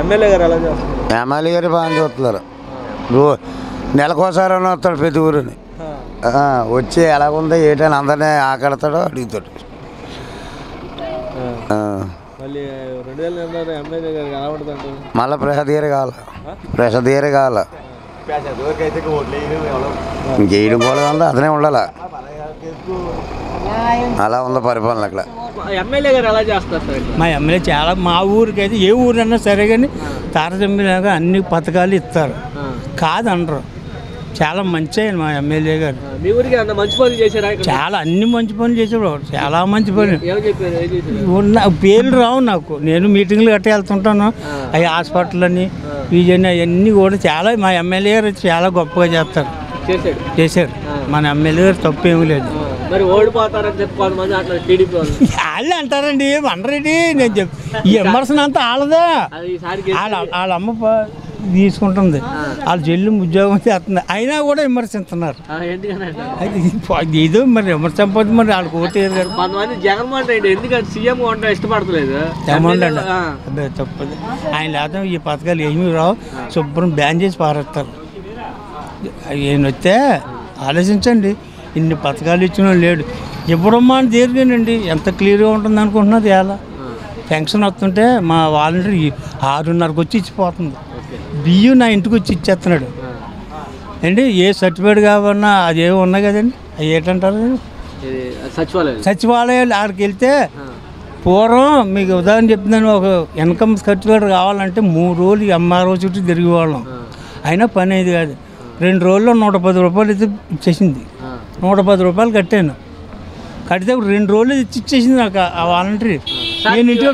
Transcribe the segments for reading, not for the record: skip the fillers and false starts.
MLA గారు ఎలా చేస్తున్నారు? ఎమ్మెల్యే గారు బాగా చూస్తున్నారు. నెలకోసారి వస్తాడు ప్రతి ఊరిని వచ్చి ఎలాగుందో ఏంటని అందరినీ ఆకడతాడో అడుగుతాడు. మళ్ళీ ప్రసాద్ గారు కావాలి, ప్రసాద్ గారు కావాలి. ఇంకేయడం కూడా ఉంది, అతనే ఉండాలి. అలా ఉంది పరిపాలన అక్కడ. ఎమ్మెల్యే గారు ఎలా చేస్తారు? మా ఎమ్మెల్యే చాలా, మా ఊరికి అయితే ఏ ఊరన్నా సరే కానీ తారతమ్యలాగా అన్ని పథకాలు ఇస్తారు, కాదనరు. చాలా మంచి మా ఎమ్మెల్యే గారు. మీ ఊరికి అంత మంచి పనులు చేశారా? చాలా అన్ని మంచి పనులు చేసాడు, చాలా మంచి పనులు. ఉన్న పేర్లు రావు నాకు, నేను మీటింగ్లు గట్రా వెళ్తుంటాను. అవి హాస్పిటల్ అని వీజన్ అవన్నీ కూడా చాలా మా ఎమ్మెల్యే గారు చాలా గొప్పగా చేస్తారు, చేశారు. మన ఎమ్మెల్యే గారు తప్పు ఏమీ లేదు. మరి ఓడిపోతారని చెప్పి కొంతమంది అట్లా టీడీపీ వాళ్ళు అంటారండి, ఏమనరండి. నేను చెప్పి ఈ విమర్శన అంతా వాళ్ళదా, వాళ్ళ అమ్మ తీసుకుంటుంది, వాళ్ళ చెల్లి ఉద్యోగం చేస్తుంది, అయినా కూడా విమర్శిస్తున్నారు. ఏదో మరి విమర్శించకపోతే మరి వాళ్ళకి ఓటేరు కదా. కొంతమంది జగన్మోహన్ రెడ్డి ఎందుకంటే సీఎం ఉండడం ఇష్టపడతలేదు. జగన్మోహన్ రెడ్డి అబ్బాయి తప్పదు, ఆయన లేకపోతే ఈ పథకాలు ఏమీ రావు, శుభ్రం బ్యాన్ చేసి పారేస్తారు. ఈయన వస్తే ఆలోచించండి, ఇన్ని పథకాలు ఇచ్చిన లేడు. ఇవ్వడమ్మా అని దేనికేనండి, ఎంత క్లియర్గా ఉంటుంది అనుకుంటున్నది. ఎలా పెన్షన్ వస్తుంటే మా వాలంటీర్ 6:30కి వచ్చి ఇచ్చిపోతుంది. బియ్యం నా ఇంటికి వచ్చి ఇచ్చేస్తున్నాడు అండి. ఏ సర్టిఫికేట్ కావాలన్నా అది ఏమి ఉన్నాయి కదండి, అవి ఏంటంటారు సచివాలయాలు. ఆడికి వెళ్తే పూర్వం మీకు ఉదాహరణ చెప్తున్నాను, ఒక ఇన్కమ్ సర్టిఫికేట్ కావాలంటే 3 రోజులు ఎంఆర్ఓ చుట్టూ తిరిగేవాళ్ళం, అయినా పని అయ్యేది కాదు. 2 రోజుల్లో 110 రూపాయలు అయితే ఇచ్చేసింది. 110 రూపాయలు కట్టాను, కడితే 2 రోజులు ఇచ్చేసింది నాకు ఆ వాలంటీర్. నేను ఇంటి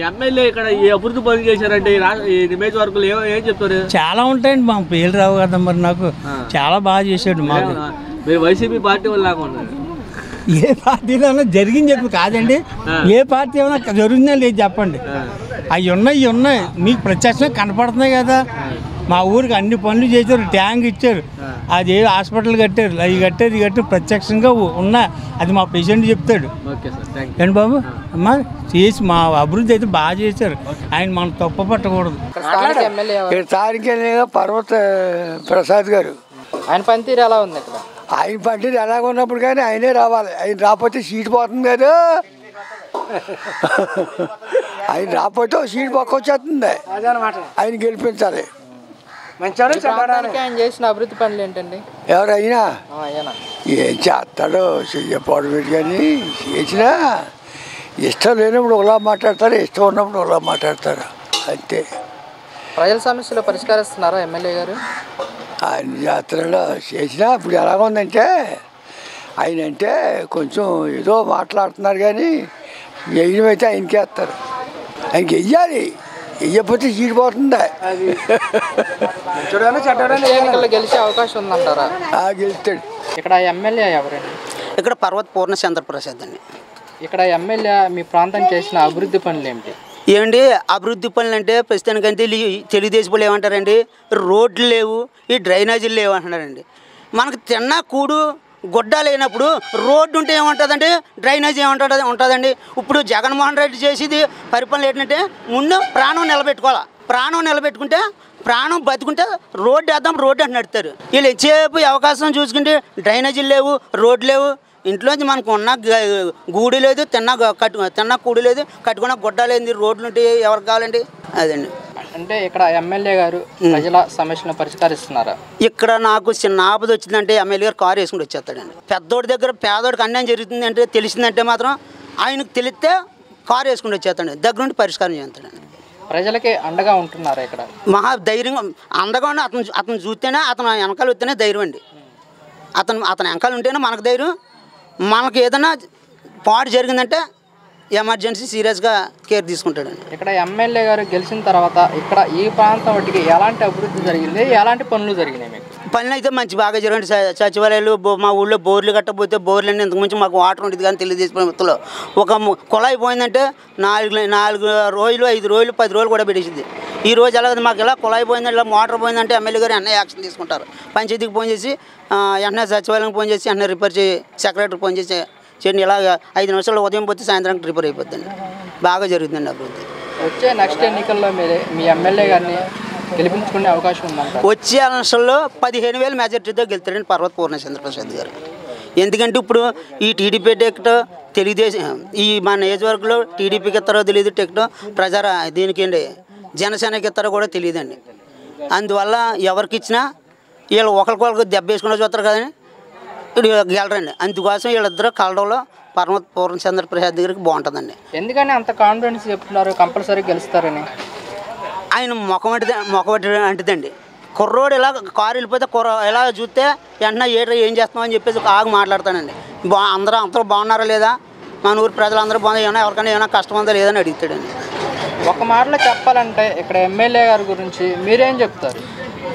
ఎమ్మెల్యే ఇక్కడ అభివృద్ధి పనులు చేశారంటే ఈ నియోజకవర్గంలో ఏం చెప్తారు? చాలా ఉంటాయండి, మా పేర్లు రావు కదా. మరి నాకు చాలా బాగా చేశాడు. మాకు మీరు వైసీపీ పార్టీ వాళ్ళు లాగా ఉన్నారు. ఏ పార్టీలో జరిగింది చెప్పి కాదండి, ఏ పార్టీ ఏమైనా జరిగిందా లేదు చెప్పండి. అవి ఉన్నాయి, మీకు ప్రత్యక్షంగా కనపడుతున్నాయి కదా. మా ఊరికి అన్ని పనులు చేశారు, ట్యాంక్ ఇచ్చారు, అది హాస్పిటల్ కట్టారు, అవి కట్టారు, ఇది కట్టారు, ప్రత్యక్షంగా ఉన్నా. అది మా పేషెంట్ చెప్తాడు. ఏంటి బాబు అమ్మా చేసి మా అభివృద్ధి అయితే బాగా చేశారు. ఆయన మనం తప్పు పట్టకూడదు. స్థానికంగా పర్వత ప్రసాద్ గారు, ఆయన పనితీరు ఎలా ఉంది ఇక్కడ? ఆయన పనితీరు ఎలాగ ఉన్నప్పుడు కానీ ఆయనే రావాలి. ఆయన రాకపోతే సీట్ పోతుంది కదా, ఆయన రాకపోతే సీట్ పక్క వచ్చేస్తుంది. ఆయన గెలిపించాలి. ఆయన చేసిన అభివృద్ధి పనులు ఏంటండి? ఎవరైనా ఏం చేస్తాడో చెయ్యపోవడం కానీ చేసినా ఇష్టం లేనప్పుడు ఒకలా మాట్లాడతారు, ఇష్టం ఉన్నప్పుడు ఒకలా మాట్లాడతారు, అంతే. ప్రజల సమస్యలు పరిష్కరిస్తున్నారా ఎమ్మెల్యే గారు? ఆయన యాత్రలో చేసినా ఇప్పుడు ఎలాగుందంటే ఆయన అంటే కొంచెం ఏదో మాట్లాడుతున్నారు కానీ వేయడమైతే ఆయనకి వేస్తారు. ఆయనకి వెయ్యాలి, వెయ్యకపోతే చీడిపోతుందా. ఎన్నికల్లో గెలిచే అవకాశం ఉందంటారా? గెలుస్తాడు. ఇక్కడ ఎమ్మెల్యే ఎవరండి? ఇక్కడ పర్వత పూర్ణచంద్ర ప్రసాద్ అండి. ఇక్కడ ఎమ్మెల్యే మీ ప్రాంతం చేసిన అభివృద్ధి పనులు ఏమిటి? ఏమండి అభివృద్ధి పనులు అంటే ప్రస్తుతానికంటే తెలుగుదేశం వాళ్ళు ఏమంటారండి, రోడ్లు లేవు, ఈ డ్రైనేజీలు లేవు అంటున్నారండి. మనకు తిన్న కూడు గుడ్డ లేనప్పుడు రోడ్డు ఉంటే ఏముంటుందండి, డ్రైనేజ్ ఉంటుందండి. ఇప్పుడు జగన్మోహన్ రెడ్డి చేసేది పరిపాలన ఏంటంటే ముందు ప్రాణం నిలబెట్టుకోవాలి. ప్రాణం నిలబెట్టుకుంటే ప్రాణం బతుకుంటే రోడ్డు వేద్దాం, రోడ్డు అంటే నడుతారు. వీళ్ళు ఎంతసేపు అవకాశం చూసుకుంటే డ్రైనేజీలు లేవు, రోడ్లు లేవు. ఇంట్లోంచి మనకు ఉన్న గూడు లేదు, తిన్న కూడు లేదు, కట్టుకున్న గుడ్డ లేదు, రోడ్లు ఉంటే ఎవరికి కావాలండి? అదండి. అంటే ఇక్కడ ఎమ్మెల్యే గారు ప్రజల సమస్యలను పరిష్కరిస్తున్నారా? ఇక్కడ నాకు చిన్న ఆపద వచ్చిందంటే ఎమ్మెల్యే గారు కారు వేసుకుని వచ్చేస్తాడండి. పెద్దోడి దగ్గర పేదోడికి అన్యాయం జరుగుతుంది అంటే తెలిసిందంటే మాత్రం ఆయనకు తెలిస్తే కారు వేసుకుని వచ్చేస్తాడు, దగ్గర నుండి పరిష్కారం చేస్తాడండి. ప్రజలకి అండగా ఉంటున్నారా ఇక్కడ? మహా ధైర్యంగా అండగా ఉండి అతను చూస్తేనే, అతను వెనకాల వస్తేనే ధైర్యం అండి. అతను వెనకాల ఉంటేనే మనకు ధైర్యం. మనకు ఏదైనా పాటు జరిగిందంటే ఎమర్జెన్సీ సీరియస్గా కేర్ తీసుకుంటాడండి. ఇక్కడ ఎమ్మెల్యే గారు గెలిచిన తర్వాత ఇక్కడ ఈ ప్రాంతం వాటికి ఎలాంటి అభివృద్ధి జరిగింది, ఎలాంటి పనులు జరిగినాయి? మీకు పనులు అయితే మంచి బాగా జరిగింది. సచివాలయాలు, మా ఊళ్ళో బోర్లు కట్టకపోతే బోర్లు అన్నీ ఇంతకుమించి మాకు వాటర్ ఉంటుంది కానీ తెలుగుదేశం ప్రభుత్వంలో ఒక కుళాయి పోయిందంటే 4 రోజులు, 5 రోజులు, 10 రోజులు కూడా పెట్టేసింది. ఈ రోజు ఎలా మాకు ఇలా కుళాయి పోయిందంటే, ఇలా మోటార్ పోయిందంటే ఎమ్మెల్యే గారు వెంటనే యాక్షన్ తీసుకుంటారు. పంచాయతీకి ఫోన్ చేసి, వెంటనే సచివాలయానికి ఫోన్ చేసి, వెంటనే రిపేర్ చేసి, సెక్రటరీకి ఫోన్ చేసి చేయండి. ఇలా 5 నిమిషాలు ఉదయం పోతే సాయంత్రానికి రిపేర్ అయిపోద్దండి. బాగా జరుగుతుందండి అభివృద్ధి. వచ్చే నెక్స్ట్ ఎన్నికల్లో మీ ఎమ్మెల్యే గారిని గెలిపించుకునే అవకాశం ఉందంట. వచ్చే ఎలక్షన్లో 15,000 మెజార్టీతో గెలుతాడండి పర్వత పూర్ణచంద్ర ప్రసాద్ గారు. ఎందుకంటే ఇప్పుడు ఈ టీడీపీ టికెట్ తెలుగుదేశం ఈ మా నియోజకవర్గంలో టీడీపీకి ఇస్తారో తెలియదు టికెట్ దీనికి అండి జనసేనకి ఇస్తారో కూడా తెలియదండి. అందువల్ల ఎవరికి ఇచ్చినా వీళ్ళు ఒకరికొకరికి దెబ్బ వేసుకుని చూస్తారు కదండి, ఇప్పుడు గెలరండి. అందుకోసం వీళ్ళిద్దరూ కలడంలో పరమత పూర్ణచంద్ర ప్రసాద్ దగ్గరికి బాగుంటుందండి. ఎందుకని అంత కాన్ఫిడెన్స్ చెప్తున్నారు కంపల్సరీ గెలుస్తారని? ఆయన మొక్కబట్టి అంటుందండి. కుర్రోడు ఇలా కారు వెళ్ళిపోతే ఇలా చూస్తే వెంటనే ఏం చేస్తున్నామని చెప్పేసి ఆగి మాట్లాడతానండి. అందరూ బాగున్నారా లేదా, మన ఊరి ప్రజలందరూ బాగున్నా, ఏమైనా ఎవరికైనా ఏమైనా కష్టం ఉందా లేదని అడుగుతాడండి. ఒక మాటలో చెప్పాలంటే ఇక్కడ ఎమ్మెల్యే గారి గురించి మీరేం చెప్తారు?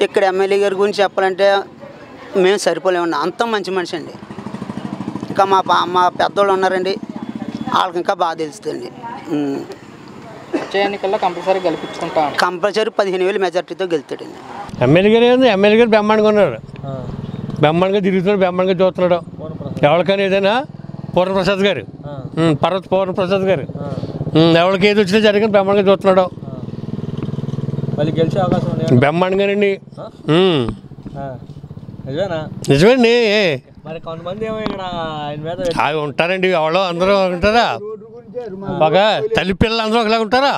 ఇక్కడ ఎమ్మెల్యే గారి గురించి చెప్పాలంటే మేము సరిపోలేమన్నా, అంత మంచి మనిషి అండి. ఇంకా మా పెద్దోళ్ళు ఉన్నారండి, వాళ్ళకి ఇంకా బాగా తెలుస్తుందండి. వచ్చే ఎన్నికల్లో కంపల్సరీ గెలిపించుకుంటాం. కంపల్సరీ 15,000 మెజార్టీతో గెలుతాడండి. ఎమ్మెల్యే గారు బ్రహ్మాండంగా ఉన్నారు, బ్రహ్మాండంగా తిరుగుతున్నాడు, బ్రహ్మాండంగా చూస్తున్నాడు. ఎవరికైనా ఏదైనా పూర్ణప్రసాద్ గారు, పర్వత పూర్ణప్రసాద్ గారు ఎవరికి ఏది వచ్చినా జరిగిన బ్రహ్మాండంగా చూస్తున్నాడు. మళ్ళీ గెలిచే అవకాశం ఉంది బ్రహ్మాండంగానండి. నిజమేనా? నిజమండి. మరి కొంతమంది ఏమో ఇక్కడ ఆయన మీద అవి ఉంటారండి, ఎవరో అందరూ ఉంటారా? ఒక తల్లి పిల్లలు అందరూ ఒకలాగా ఉంటారా?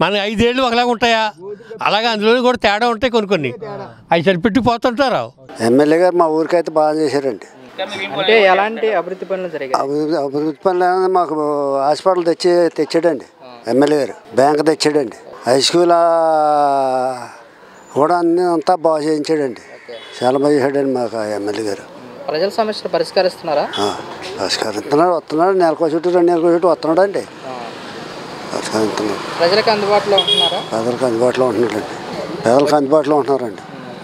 మన 5 ఏళ్ళు ఒకలాగా ఉంటాయా? అలాగే అందులో కూడా తేడా ఉంటాయి కొన్ని అవి సరిపెట్టి పోతుంటారు. ఎమ్మెల్యే గారు మా ఊరికైతే బాగా చేశారండి. అంటే ఎలాంటి అభివృద్ధి పనులు జరిగాయి? అభివృద్ధి పనులు మాకు హాస్పిటల్ తెచ్చాడండి ఎమ్మెల్యే గారు, బ్యాంక్ తెచ్చాడండి, హై స్కూల్ కూడా అంతా బాగా చేయించాడండి. చాలా బాగా చేశాడండి మాకు ఎమ్మెల్యే గారు. ప్రజల సమస్యలు పరిష్కరిస్తున్నారా? వస్తున్నాడు నెలకు చుట్టూ 2 నెలల చుట్టూ వస్తున్నాడు అండి. పరిష్కరిస్తున్నాడు. ప్రజలకు అందుబాటులో ఉంటున్నారా? పేదలకు అందుబాటులో ఉంటున్నాడండి, పేదలకు అందుబాటులో ఉంటున్నారండి.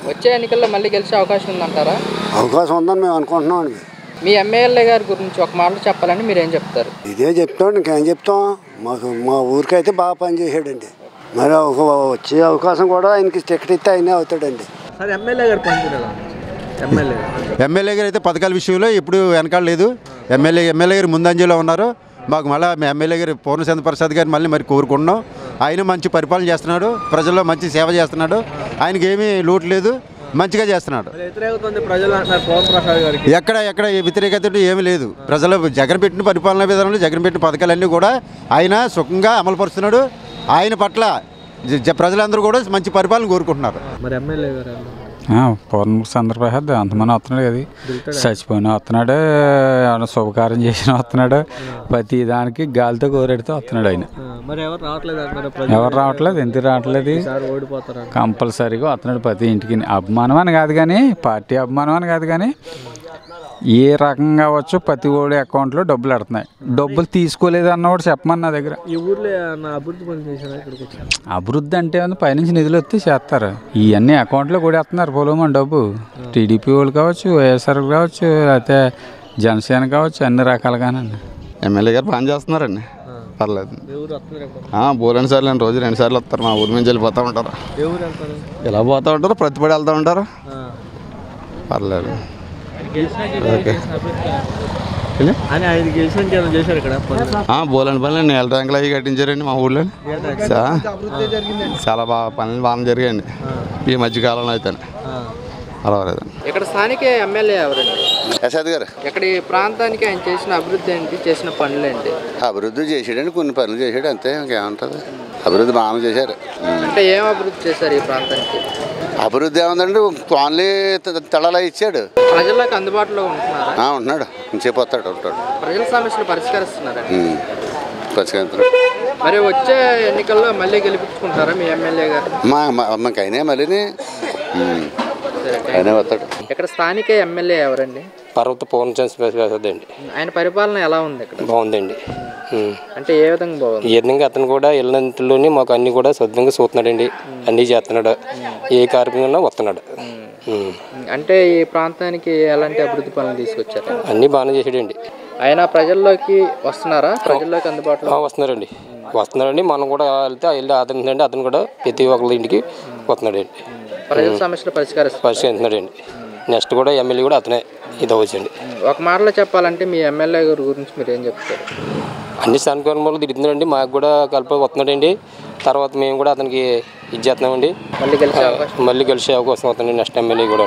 వచ్చే ఎన్నికల్లో మళ్ళీ గెలిచే అవకాశం ఉందంటారా? అవకాశం ఉందని మేము అనుకుంటున్నాం అండి. మీ ఎమ్మెల్యే గారి గురించి ఒక మాట చెప్పాలని మీరేం చెప్తారు? ఇదే చెప్తాం, ఇంకేం చెప్తాం. మా ఊరికైతే బాగా పనిచేసాడండి. మరి వచ్చే అవకాశం కూడా ఆయనకి టికెట్ ఇస్తే ఆయనే అవుతాడండి. సరే, ఎమ్మెల్యే గారు పనిచేయాలి. ఎమ్మెల్యే గారు అయితే పథకాల విషయంలో ఎప్పుడు వెనకాల లేదు. ఎమ్మెల్యే గారు ముందంజలో ఉన్నారు. మాకు మళ్ళీ ఎమ్మెల్యే గారు పూర్ణచంద్ర ప్రసాద్ గారు మళ్ళీ కోరుకుంటున్నాం. ఆయన మంచి పరిపాలన చేస్తున్నాడు, ప్రజల్లో మంచి సేవ చేస్తున్నాడు, ఆయనకి ఏమీ లోటు లేదు, మంచిగా చేస్తున్నాడు. ఎక్కడ వ్యతిరేకత ఏమీ లేదు. ప్రజలు జగన్ పెట్టిన పరిపాలనా విధానంలో జగన్ పెట్టిన పథకాలన్నీ కూడా ఆయన సుఖంగా అమలుపరుస్తున్నాడు. ఆయన పట్ల ప్రజలందరూ కూడా మంచి పరిపాలన కోరుకుంటున్నారు. మరి ఎమ్మెల్యే గారు పూర్ణచంద్ర ప్రసాద్ అంతమంది వస్తున్నాడు కదా, చచ్చిపోయినా వస్తున్నాడు, ఏమైనా శుభకార్యం చేసినా వస్తున్నాడు, ప్రతి దానికి గాలితో కోరెడితే వస్తున్నాడు ఆయన. ఎవరు రావట్లేదు, ఎందుకు రావట్లేదు? కంపల్సరీగా వస్తున్నాడు ప్రతి ఇంటికి. అభిమానం అని కాదు కానీ, పార్టీ అభిమానం అని కాదు కానీ, ఏ రకంగా వచ్చు ప్రతి ఓడి అకౌంట్లో డబ్బులు పెడుతున్నాయి. డబ్బులు తీసుకోలేదు అన్న కూడా చెప్పమని నా దగ్గర. అభివృద్ధి అంటే పైనుంచి నిధులు వస్తే చేస్తారు, ఇవన్నీ అకౌంట్లో కూడా వేస్తున్నారు పొలమని డబ్బు. టీడీపీ వాళ్ళు కావచ్చు, వైఎస్ఆర్ కావచ్చు, లేకపోతే జనసేన కావచ్చు, అన్ని రకాలుగానండి. ఎమ్మెల్యే గారు పని చేస్తున్నారండి, పర్లేదు. బోలని సార్లు రోజు 2 సార్లు వస్తారు. మా ఊరి నుంచి వెళ్ళిపోతూ ఉంటారు, ఇలా పోతూ ఉంటారు, ప్రతిపడి వెళ్తూ ఉంటారు, పర్లేదు. బోలని పనులు నీళ్ళ ట్యాంకులు అవి కట్టించారండి మా ఊళ్ళో. చాలా పనులు బాగా జరిగాయండి ఈ మధ్యకాలంలో అయితే. పర్వాలేదు. ఇక్కడ స్థానిక ఎమ్మెల్యే ఎవరండి? ప్రసాద్ గారు. ఇక్కడ ఈ ప్రాంతానికి ఆయన చేసిన అభివృద్ధి ఏంటి, చేసిన పనులు ఏంటి? అభివృద్ధి చేసాడండి, కొన్ని పనులు చేసాడు అంతే, ఇంకేమంటుంది. అభివృద్ధి బాగా చేశారు. అంటే ఏం అభివృద్ధి చేశారు ఈ ప్రాంతానికి? అభివృద్ధి ఏముందండి, ఓన్లీ తళలా ఇచ్చాడు. ప్రజలకు అందుబాటులో ఉంటున్నారా? ఉంటున్నాడు, ఇంచేపోతాడు, ఉంటాడు. ప్రజల సమస్యలు పరిష్కరిస్తున్నారా? పరిష్కరిస్తున్నాడు. మరి వచ్చే ఎన్నికల్లో మళ్ళీ గెలిపించుకుంటారా మీ ఎమ్మెల్యే గారు? మాకైనా మళ్ళీ అయినా వస్తాడు. ఇక్కడ స్థానిక ఎమ్మెల్యే ఎవరండి? పర్వత పూర్ణచంద్ర ప్రసాద్ అండి. ఆయన పరిపాలన ఎలా ఉంది ఇక్కడ? బాగుందండి. అంటే ఏ విధంగా బాగుంది? ఈ విధంగా అతను కూడా ఇళ్ళంతలోని మాకు అన్ని కూడా శుద్ధంగా చూస్తున్నాడండి, అన్నీ చేస్తున్నాడు, ఏ కార్యక్రమంలో వస్తున్నాడు. అంటే ఈ ప్రాంతానికి ఎలాంటి అభివృద్ధి పనులు తీసుకొచ్చారు? అన్నీ బాగానే చేసాడండి. ఆయన ప్రజల్లోకి వస్తున్నారా? ప్రజల్లోకి అందుబాటులో వస్తున్నారండి. మనం కూడా వెళ్తే వెళ్ళి ఆదరించండి, అతను కూడా ప్రతి ఒక్కరి ఇంటికి వస్తున్నాడండి. ప్రజల సమస్యలు పరిష్కరిస్తున్నాడండి. నెక్స్ట్ కూడా ఎమ్మెల్యే కూడా అతనే ఇది అవ్వచ్చండి. ఒక మాటలో చెప్పాలంటే మీ ఎమ్మెల్యే గారి గురించి మీరు ఏం చెప్తారు? అన్ని సంకల్పాలు తిరుగుతున్నాడండి, మాకు కూడా కలుపు వస్తున్నాడండి. తర్వాత మేము కూడా అతనికి ఇది చేస్తున్నామండి, మళ్ళీ కలిసే అవకాశం అవుతుంది నెక్స్ట్ ఎమ్మెల్యే కూడా.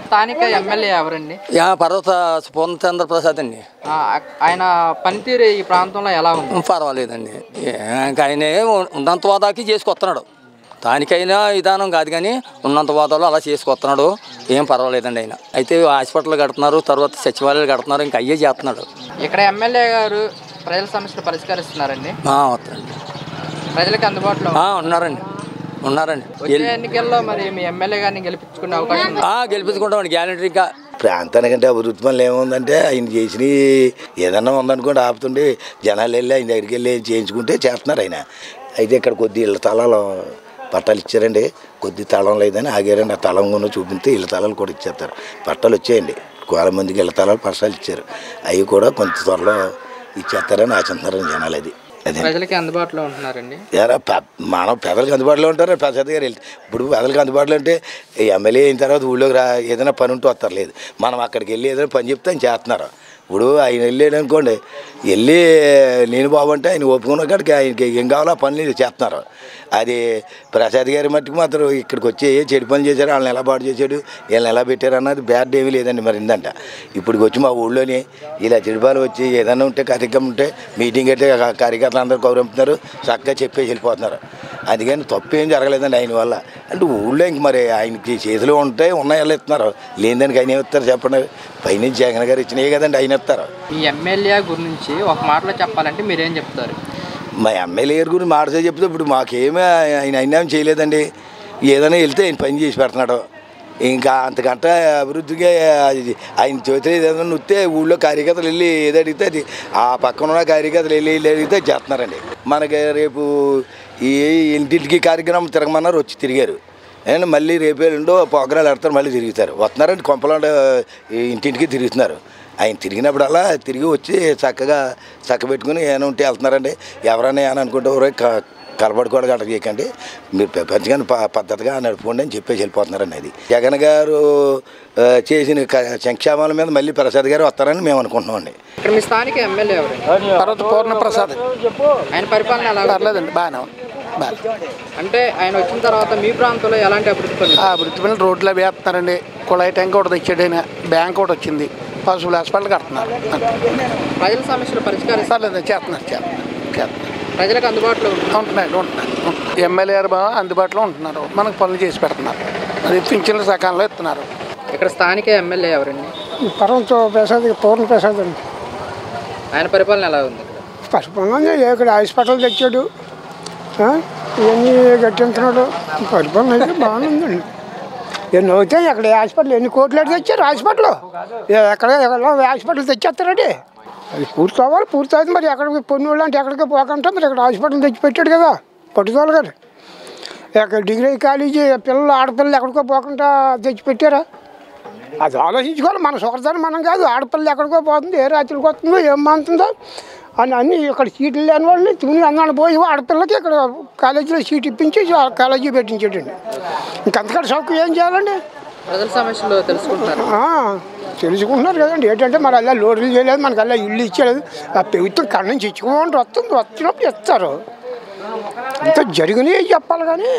స్థానిక ఎమ్మెల్యే ఎవరండి? పర్వత పూర్ణచంద్ర ప్రసాద్ అండి. ఆయన పనితీరు ఈ ప్రాంతంలో ఎలా ఉంది? పర్వాలేదండి, ఇంకా ఆయన ఉన్నంత వాదాకి చేసుకొస్తున్నాడు. దానికైనా విధానం కాదు కానీ ఉన్నంత వాదాలు అలా చేసుకొస్తున్నాడు, ఏం పర్వాలేదండి. ఆయన అయితే హాస్పిటల్ కడుతున్నారు, తర్వాత సచివాలయాలు కడుతున్నారు, ఇంకా అయ్యే చేస్తున్నాడు. ఇక్కడ ఎమ్మెల్యే గారు ప్రజల సమస్యలు పరిష్కరిస్తున్నారండి. వస్తున్నారండి, ప్రజలకు అందుబాటులో ఉన్నారండి. వచ్చే ఎన్నికల్లో మరి మీ ఎమ్మెల్యే గారిని గెలిపించుకునే అవకాశం గెలిపించుకుంటామండి గ్యారెంటీ. ఇంకా ప్రాంతానికంటే అభివృద్ధి పనులు ఏముందంటే ఆయన చేసిన ఏదన్నా ఉందనుకోండి ఆపుతుండి జనాలు వెళ్ళి ఆయన దగ్గరికి వెళ్ళి చేయించుకుంటే చేస్తున్నారు ఆయన. అయితే ఇక్కడ కొద్ది ఇళ్ళ తాళాలు పట్టాలు ఇచ్చారండి, కొద్ది తాళం లేదని ఆగారండి. ఆ తాళం కూడా చూపిస్తే ఇళ్ళ తాళాలు కూడా ఇచ్చేస్తారు. పట్టాలు వచ్చాయండి, చాలా మందికి ఇళ్ళ తాళాలు పట్టాలు ఇచ్చారు, అవి కూడా కొంత త్వరలో ఇచ్చేస్తారని ఆశిస్తున్నారండి జనాలు. అది ప్రజలకి అందుబాటులో ఉంటున్నారండి. మనం పెదలకు అందుబాటులో ఉంటారు. ప్రసాద్ గారు వెళ్తే ఇప్పుడు పెదలకు అందుబాటులో ఉంటే ఎమ్మెల్యే అయిన తర్వాత ఊళ్ళోకి ఏదైనా పని ఉంటూ వస్తారు, లేదు మనం అక్కడికి వెళ్ళి ఏదైనా పని చెప్తే ఆయన చేస్తున్నారు. ఇప్పుడు ఆయన వెళ్ళాడు అనుకోండి, వెళ్ళి నేను బాగుంటే ఆయన ఒప్పుకున్న కాడికి ఆయనకి ఏం కావాలో ఆ పనులు చేస్తున్నారు. అది ప్రసాద్ గారి మట్టుకు మాత్రం ఇక్కడికి వచ్చి చెడు పని చేశారు, వాళ్ళని ఎలా పాటు చేశాడు, వీళ్ళని ఎలా పెట్టారు అన్నది బ్యాడ్ ఏమీ లేదండి. మరి ఇందంట ఇప్పటికి వచ్చి మా ఊళ్ళోని ఇలా చెడుపాలు వచ్చి ఏదైనా ఉంటే కార్యక్రమం ఉంటే మీటింగ్ అయితే కార్యకర్తలు అందరూ గౌరవిస్తున్నారు, చక్కగా చెప్పేసి వెళ్ళిపోతున్నారు. అందుకని తప్పు ఏం జరగలేదండి ఆయన వల్ల. అంటే ఊళ్ళో ఇంక మరి ఆయనకి చేతిలో ఉంటే ఉన్నాయి ఎలా ఇస్తున్నారు, లేనిదానికి ఆయన ఏమిస్తారు చెప్పండి. పైనుంచి జగన్ గారు ఇచ్చినాయి కదండి ఆయన ఇస్తారు. ఈ ఎమ్మెల్యే గురించి ఒక మాటలో చెప్పాలంటే మీరేం చెప్తారు? మా ఎమ్మెల్యే గారి గురించి మాటతో చెప్తే ఇప్పుడు మాకేమీ ఆయన అన్యాయం చేయలేదండి. ఏదైనా వెళ్తే ఆయన పని చేసి పెడుతున్నాడు. ఇంకా అంతకంటే అభివృద్ధిగా ఆయన చేతిలో ఏదైనా నొత్తే ఊళ్ళో కార్యకర్తలు వెళ్ళి ఏది అడిగితే అది ఆ పక్కన ఉన్న కార్యకర్తలు వెళ్ళి అడిగితే చేస్తున్నారండి. మనకి రేపు ఈ ఇంటింటికి కార్యక్రమం తిరగమన్నారు, వచ్చి తిరిగారు. అండ్ మళ్ళీ రేపు ఎల్లుండో ప్రోగ్రాలు పెడతారు, మళ్ళీ తిరుగుతారు, వస్తున్నారండి. కొంపలంటే ఇంటింటికి తిరుగుతున్నారు. ఆయన తిరిగినప్పుడల్లా తిరిగి వచ్చి చక్కబెట్టుకుని ఏమైనా ఉంటే వెళ్తున్నారండి. ఎవరైనా ఏమైనా అనుకుంటే ఊరే కలబడుకోవడం గట్రా చేయకండి, మీరు పెంచగా పద్ధతిగా నడుపుకోండి అని చెప్పేసి వెళ్ళిపోతున్నారండి. అది జగన్ గారు చేసిన సంక్షేమాల మీద మళ్ళీ ప్రసాద్ గారు వస్తారని మేము అనుకుంటున్నామండి. ఇక్కడ మీ స్థానిక ఎమ్మెల్యే ఎవరండి? పర్వత పూర్ణ ప్రసాద్. ఆయన పరిపాలన ఎలా పర్లేదండి, బాగానే ఉంది. అంటే ఆయన వచ్చిన తర్వాత మీ ప్రాంతంలో ఎలాంటి అభివృద్ధి పనులు? అభివృద్ధి పనులు రోడ్లు అవి వేస్తున్నారండి, కుళాయి ట్యాంక్ ఒకటి తెచ్చాడు ఆయన, బ్యాంక్ ఒకటి వచ్చింది, పశువుల హాస్పిటల్ కడుతున్నారు. ప్రజల సమస్యలు పరిష్కరిస్తారు, చేస్తున్నారు. ప్రజలకు అందుబాటులో ఉంటున్నారు. ఎమ్మెల్యే గారు బాగా అందుబాటులో ఉంటున్నారు, మనకు పనులు చేసి పెడుతున్నారు, అది పింఛన్లు సకాలంలో ఇస్తున్నారు. ఇక్కడ స్థానిక ఎమ్మెల్యే ఎవరండి? పర్వత ప్రసాద్, పూర్ణ ప్రసాద్ అండి. ఆయన పరిపాలన ఎలా ఉంది? పరిపాలన ఇక్కడ హాస్పిటల్ తెచ్చాడు, ఇవన్నీ కట్టించున్నాడు, పరిపాలన అయితే బాగానే ఉందండి. ఎన్ని అవుతాయి అక్కడ హాస్పిటల్, ఎన్ని కోట్లు తెచ్చారు హాస్పిటల్, ఎక్కడ హాస్పిటల్ తెచ్చేస్తారండి. అది పూర్తి అవ్వాలి, పూర్తి అవుతుంది. మరి ఎక్కడికి పొన్నుళ్ళు అంటే ఎక్కడికి పోకంటే మరి ఇక్కడ హాస్పిటల్ తెచ్చి పెట్టాడు కదా పట్టుదల గారు. ఎక్కడ డిగ్రీ కాలేజీ పిల్లలు ఆడపిల్లలు ఎక్కడికో పోకుండా తెచ్చి పెట్టారా? అది ఆలోచించుకోవాలి. మన సొగదాన్ని మనం కాదు, ఆడపిల్లలు ఎక్కడికో పోతుంది, ఏ రాత్రికి వస్తుందో ఏం మానుతుందో అని అన్నీ ఇక్కడ సీట్లు లేని వాళ్ళని తిని అన్నాను పోయి ఆడపిల్లకి ఇక్కడ కాలేజీలో సీట్ ఇప్పించి కాలేజీ పెట్టించాడండి. ఇంకంతకంటే సౌకర్యం ఏం చేయాలండి? ప్రజల సమస్యలు తెలుసుకుంటున్నారు కదండి. ఏంటంటే మరి అలా లోడ్లు చేయలేదు, మనకు అలా ఇల్లు ఇచ్చేలేదు. ఆ ప్రభుత్వం కళ్ళ నుంచి ఇచ్చుకోమంటే వచ్చినప్పుడు ఇస్తారు. అంత జరిగినాయి చెప్పాలి కానీ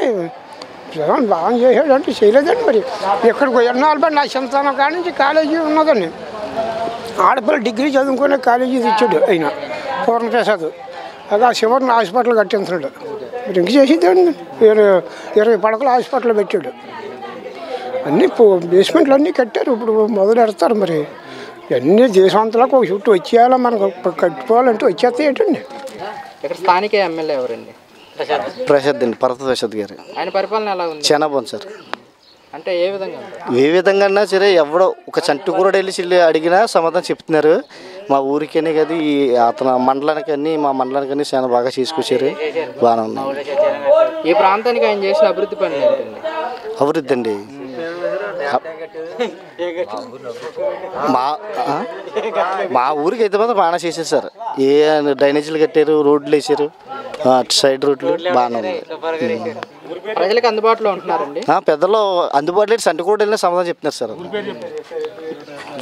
జగన్ బాగా చేసాడు అంటే చేయలేదండి. మరి ఎక్కడికి 24 నా సంతానం కాడి నుంచి కాలేజీ ఉన్నదండి. ఆడపిల్ల డిగ్రీ చదువుకునే కాలేజీ తెచ్చాడు ఆయన పూర్ణప్రసాద్. అది ఆ శివర్ని హాస్పిటల్ కట్టించాడు. మరి ఇంక చేసేదండి 20 పడకల హాస్పిటల్ పెట్టాడు. అన్నీ బేస్మెంట్లు అన్నీ కట్టారు, ఇప్పుడు మొదలు పెడతారు. మరి అన్నీ దేశవంతలకు ఒక చుట్టూ వచ్చేయాలా, మనకు కట్టుకోవాలంటే వచ్చేస్తే ఏంటండి. ఇక్కడ స్థానిక ఎమ్మెల్యే ఎవరండి? ప్రసాద్ అండి, పర్వత ప్రసాద్ గారు. ఆయన పరిపాలన ఎలా ఉంది? చాలా బాగుంది సార్. అంటే ఏ విధంగా? ఏ విధంగా అన్నా సరే ఎవడో ఒక చంటి కూర వెళ్ళి అడిగినా సమాధానం చెప్తున్నారు. మా ఊరికనే కదా ఈ అతను మండలానికి అన్నీ, మా మండలానికి అన్నీ చాలా బాగా తీసుకొచ్చారు, బాగానే ఉన్నాయి. ఈ ప్రాంతానికి ఆయన చేసిన అభివృద్ధి పనులు ఏంటండి? అభివృద్ధి అండి మా ఊరికి అయితే మాత్రం బాగా చేశారు సార్. ఏ డ్రైనేజీలు కట్టారు, రోడ్లు వేసారు, అటు సైడ్ రోడ్లు బాగానే ఉన్నాయి. ప్రజలకు అందుబాటులో ఉంటున్నారండి. పెద్దలు అందుబాటులో సంటికూడ వెళ్ళినా సమాధానం చెప్తున్నారు సార్.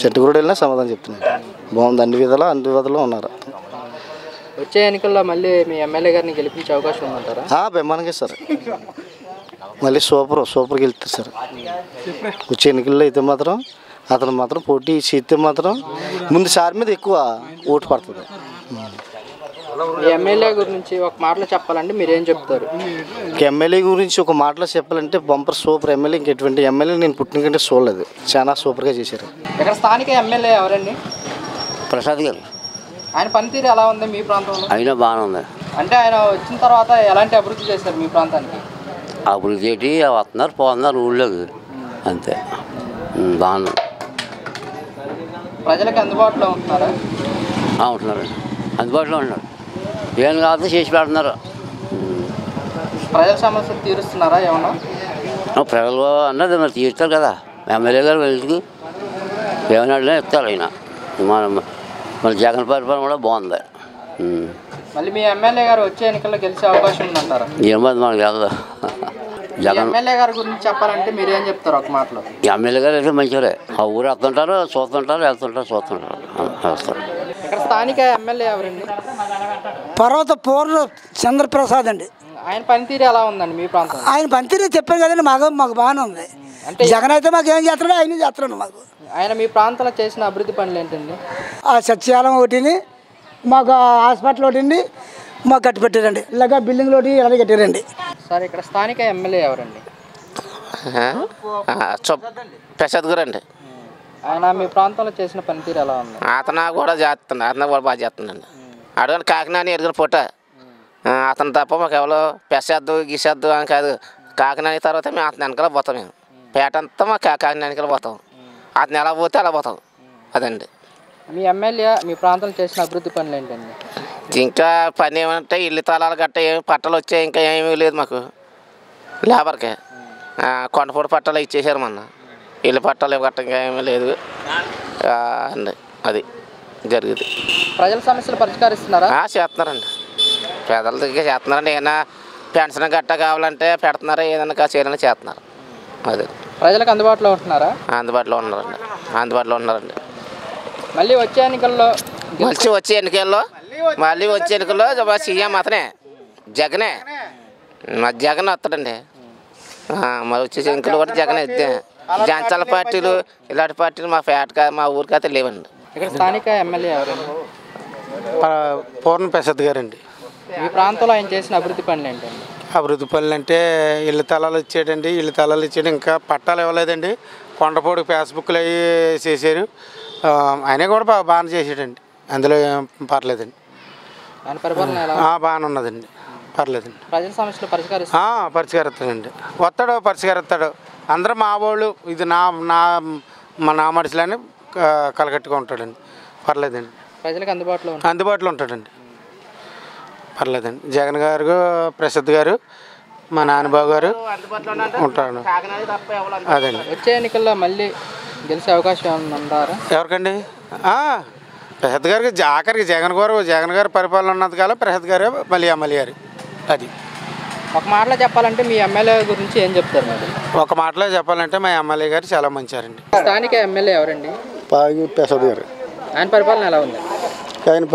సంటికూడ వెళ్ళినా సమాధానం చెప్తున్నారు. బాగుంది, అన్ని విధాలు ఉన్నారు. వచ్చే ఎన్నికల్లో మళ్ళీ మీ ఎమ్మెల్యే గారిని గెలిపించే అవకాశం ఉందంటారా? బ్రహ్మాండంగా సార్, మళ్ళీ సూపర్ గెలుస్తారు సార్. వచ్చే ఎన్నికల్లో అయితే మాత్రం అతను మాత్రం పోటీ చేస్తే మాత్రం ముందు సార్ మీద ఎక్కువ ఓటు పడుతుంది. ఎమ్మెల్యే గురించి ఒక మాటలో చెప్పాలంటే మీరేం చెప్తారు? ఎమ్మెల్యే గురించి ఒక మాటలో చెప్పాలంటే బంపర్ సూపర్ ఎమ్మెల్యే. ఇంకెటువంటి ఎమ్మెల్యే నేను పుట్టిన కంటే చూడలేదు, చాలా సూపర్గా చేశారు. ఇక్కడ స్థానిక ఎమ్మెల్యే ఎవరండి? ప్రసాద్ గారు. ఆయన పనితీరు ఎలా ఉంది మీ ప్రాంతంలో? అయినా బాగానే ఉంది. అంటే ఆయన వచ్చిన తర్వాత ఎలాంటి అభివృద్ధి చేశారు మీ ప్రాంతానికి? అభివృద్ధి ఏంటి, వస్తున్నారు పోతున్నారు ఊళ్ళోకి, అంతే. బాగుంది. ప్రజలకు అందుబాటులో ఉంటున్నారా? ఉంటున్నారండి, అందుబాటులో ఉన్నారు. ఏం కావాలో చేసి పెడుతున్నారు. ప్రజల సమస్యలు తీరుస్తున్నారా ఏమన్నా? ప్రజలు అన్నది మరి తీరుస్తారు కదా, ఎమ్మెల్యే గారు వెళ్తూ ఏమన్నా ఇస్తారు. ఆయన మన జగన్ పరిపాలన కూడా బాగుంది. మళ్ళీ మీ ఎమ్మెల్యే గారు వచ్చే ఎన్నికల్లో గెలిచే అవకాశం ఉందంటారా? ఏమది మనకు వెళ్దా. జగన్ ఎమ్మెల్యే గారి గురించి చెప్పాలంటే మీరేం చెప్తారు ఒక మాటలో? ఎమ్మెల్యే గారు అయితే మంచివారే. ఆ ఊరు వస్తుంటారు, చూస్తుంటారు, వెళ్తుంటారు, వస్తారు. ఇక్కడ స్థానిక ఎమ్మెల్యే ఎవరండి? పర్వత పూర్ణ చంద్రప్రసాద్ అండి. ఆయన పనితీరు ఎలా ఉందండి మీ ప్రాంతం? ఆయన పనితీరు చెప్పాను కదండి, మాకు బాగానే ఉంది. అంటే జగన్ అయితే మాకు ఏం చేస్తున్నాడు, ఆయన చేస్తున్నాడు మాకు. ఆయన మీ ప్రాంతంలో చేసిన అభివృద్ధి పనులు ఏంటండి? ఆ సత్యాలం ఒకటిని, మాకు హాస్పిటల్ ఒకటి మాకు కట్టి పెట్టారండి. ఇలాగ బిల్డింగ్లు ఒకటి ఇలా కట్టారండి. సార్ ఇక్కడ స్థానిక ఎమ్మెల్యే ఎవరండి? ప్రసాద్ గారు అండి. ఆయన మీ ప్రాంతంలో చేసిన పనితీరు ఎలా ఉంది? అతను కూడా చేస్తున్నాడు, అతను కూడా బాగా చేస్తున్నాడు. అడగని కాకినాడ ఎరుగున పూట అతను తప్ప మాకు ఎవరో పెసేద్దు గీసేద్దు అని కాదు. కాకినాడ తర్వాత మేము అతని వెనకాల పోతాం. మేము పేట అంతా మా కాకినాడ వెనకాల పోతాం. అతను ఎలా పోతే అలా పోతాం. అదండి. మీ ఎమ్మెల్యే మీ ప్రాంతంలో చేసిన అభివృద్ధి పనులు ఏంటండి? ఇంకా పని ఏమంటే ఇల్లు తాళాలు గట్ట ఏమి పట్టాలు వచ్చాయి, ఇంకా ఏమీ లేదు మాకు లేబర్కి. కొండపూడి పట్టాలు ఇచ్చేసారు మొన్న. ఇల్లు పట్టాలు గట్ట ఇంకా ఏమీ లేదు అండి. అది జరిగింది. ప్రజల సమస్యలు పరిష్కరిస్తున్నారా? చేస్తున్నారండి, పేదల దగ్గర చేస్తున్నారండి. ఏదైనా పెన్షన్ గట్ట కావాలంటే పెడుతున్నారు, ఏదైనా చేయాలని చేస్తున్నారు. అది ప్రజలకు అందుబాటులో ఉంటున్నారా? అందుబాటులో ఉన్నారండి. మళ్ళీ వచ్చే ఎన్నికల్లో సీఎం అతనే, జగనే. మా జగన్ వస్తాడండి. మరి వచ్చే ఎన్నికలు కూడా జగనే. జనతాల పార్టీలు ఇలాంటి పార్టీలు మా ఊరికైతే లేవండి. ఇక్కడ స్థానిక ఎమ్మెల్యే ఎవరండి? పూర్ణ ప్రసాద్ గారండి. మీ ప్రాంతంలో ఆయన చేసిన అభివృద్ధి పనులు ఏంటండి? అభివృద్ధి పనులు అంటే ఇళ్ళ తలాలు ఇచ్చాడండి. ఇంకా పట్టాలు ఇవ్వలేదండి. కొండపూడి ఫేస్బుక్లు అవి చేశారు. ఆయన కూడా బాగానే చేసాడండి, అందులో పర్లేదండి. ఆయన పరిపాలన బాగానే ఉన్నదండి, పర్లేదండి. ప్రజల సమస్యలు పరిష్కరిస్తాడండి. పరిష్కరిస్తాడు. అందరూ మా వాళ్ళు ఇది నా మనుషులని కలగట్టుగా ఉంటాడండి. పర్లేదండి. ప్రజలకు అందుబాటులో ఉంటాడండి. పర్లేదండి. జగన్ గారు, ప్రసాద్ గారు, మా నాన్నబాబు గారు ఉంటాడు. అదండి. వచ్చే ఎన్నికల్లో మళ్ళీ గెలిచే అవకాశం ఉందారా? ఎవరికండి? ప్రసాద్ గారికి ఆఖరికి జగన్ గారు పరిపాలన ఉన్నంతకాలం ప్రసాద్ గారు మళ్ళీ ఎమ్మెల్యే గారు. అది ఒక మాటలో చెప్పాలంటే మీ ఎమ్మెల్యే గురించి ఏం చెప్తారు మరి? ఒక మాటలో చెప్పాలంటే మా ఎమ్మెల్యే గారు చాలా మంచివారండి. స్థానిక ఎమ్మెల్యే ఎవరండి? ప్రసాద్ గారు. ఆయన పరిపాలన ఎలా ఉంది? ఆయన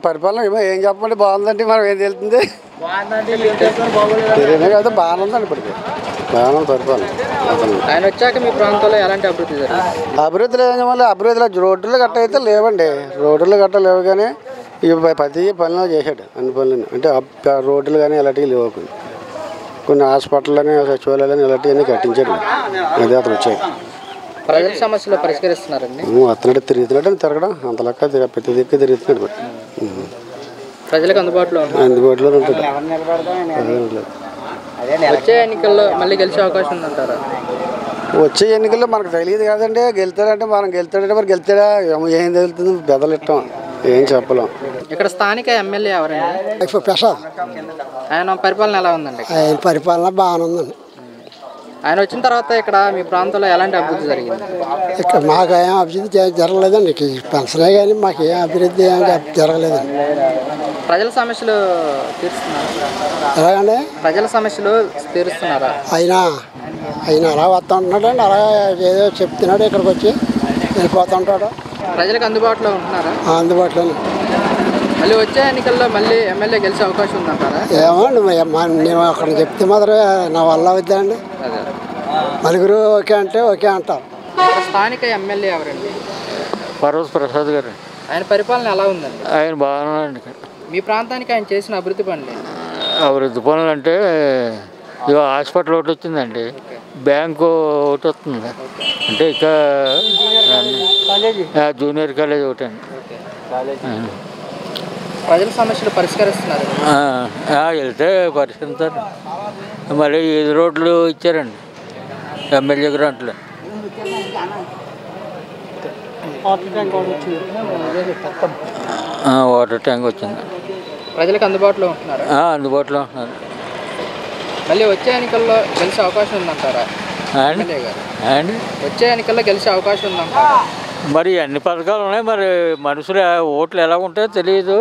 పరిపాలన ఏం చెప్పండి, బాగుందండి. మనం ఏం తెలుస్తుంది, తెలియనే కదా. బాగానే ఉందండి, ఇప్పటికి బాగానే ఉంది పరిపాలన. ఆయన వచ్చాక మీ ప్రాంతంలో ఎలాంటి అభివృద్ధి జరిగింది? అభివృద్ధి లేదు, మళ్ళీ అభివృద్ధిలో రోడ్లు గట్ట అయితే లేవండి. రోడ్లు గట్ట లేవు, కానీ ప్రతి పనులు చేశాడు. అన్ని పనులు అంటే రోడ్లు కానీ ఇలాంటివి లేవు. కొన్ని హాస్పిటల్ని, సచివాలయాలని ఇలాంటివన్నీ కట్టించాడు. అదే అతను వచ్చాడు. ప్రజల సమస్యలు పరిష్కరిస్తున్నారండి. అతను తిరుగుతున్నాడు, తిరగడం అంతలక్క ప్రతి దిక్కు తిరుగుతున్నాడు. ప్రజలకు అందుబాటులో ఉంటాడు. వచ్చే ఎన్నికల్లో మళ్ళీ గెలిచే అవకాశం ఉందంటారా? వచ్చే ఎన్నికల్లో మనకు తెలియదు కదండి. గెలుతాడంటే మనం గెలుతాడంటే మరి గెలుతాడా ఏం తెలుస్తుంది, బెదలిట్టం ఏం చెప్పలేం. ఇక్కడ స్థానిక ఎమ్మెల్యే ఎవరండి? ప్రసాద్. ఆయన పరిపాలన ఎలా ఉందండి? ఆయన పరిపాలన బాగానే ఉందండి. ఆయన వచ్చిన తర్వాత ఇక్కడ మీ ప్రాంతంలో ఎలాంటి అభివృద్ధి జరిగింది? ఇక్కడ మాకు ఏం అభివృద్ధి జరగలేదండి. పెన్షనే కానీ మాకు ఏం అభివృద్ధి జరగలేదండి. ప్రజల సమస్యలు తీరుస్తున్నారా? ఎలాగండి? ప్రజల సమస్యలు తీరుస్తున్నారా? ఆయన అలా వస్తూ ఉంటున్నాడు, అలా ఏదో చెప్తున్నాడు, ఇక్కడికి వచ్చి వెళ్ళిపోతుంటాడు. ప్రజలకు అందుబాటులో ఉంటున్నారా? అందుబాటులోనే. మళ్ళీ వచ్చే ఎన్నికల్లో మళ్ళీ ఎమ్మెల్యే గెలిచే అవకాశం ఉందంటారా? ఏమో నేను అక్కడ చెప్తే మాత్రం నా వల్ల అవుతుందండి. నలుగురు ఓకే అంటే ఓకే అంటారు. స్థానిక ఎమ్మెల్యే ఎవరండి? పర్వత ప్రసాద్ గారు. ఆయన పరిపాలన ఎలా ఉందండి? ఆయన బాగున్నాడండి. మీ ప్రాంతానికి ఆయన చేసిన అభివృద్ధి పనులు? అభివృద్ధి పనులు అంటే ఇక హాస్పిటల్ ఒకటి వచ్చిందండి, బ్యాంకు ఒకటి వస్తుంది, అంటే ఇక జూనియర్ కాలేజ్ ఒకటి అండి. ప్రజల సమస్యలు పరిష్కరిస్తున్నారు? వెళ్తే పరిష్కరిస్తారు. మళ్ళీ 5 రోడ్లు ఇచ్చారండి ఎమ్మెల్యే గ్రాంట్లో. వాటర్ ట్యాంక్ వచ్చింది. ప్రజలకు అందుబాటులో ఉంటున్నారు? అందుబాటులో ఉంటున్నారు. మళ్ళీ వచ్చే ఎన్నికల్లో గెలిచే అవకాశం ఉందంటారా? వచ్చే ఎన్నికల్లో గెలిచే అవకాశం ఉందంటారా? మరి అన్ని పథకాలు ఉన్నాయి, మరి మనుషులు ఓట్లు ఎలా ఉంటాయో తెలియదు.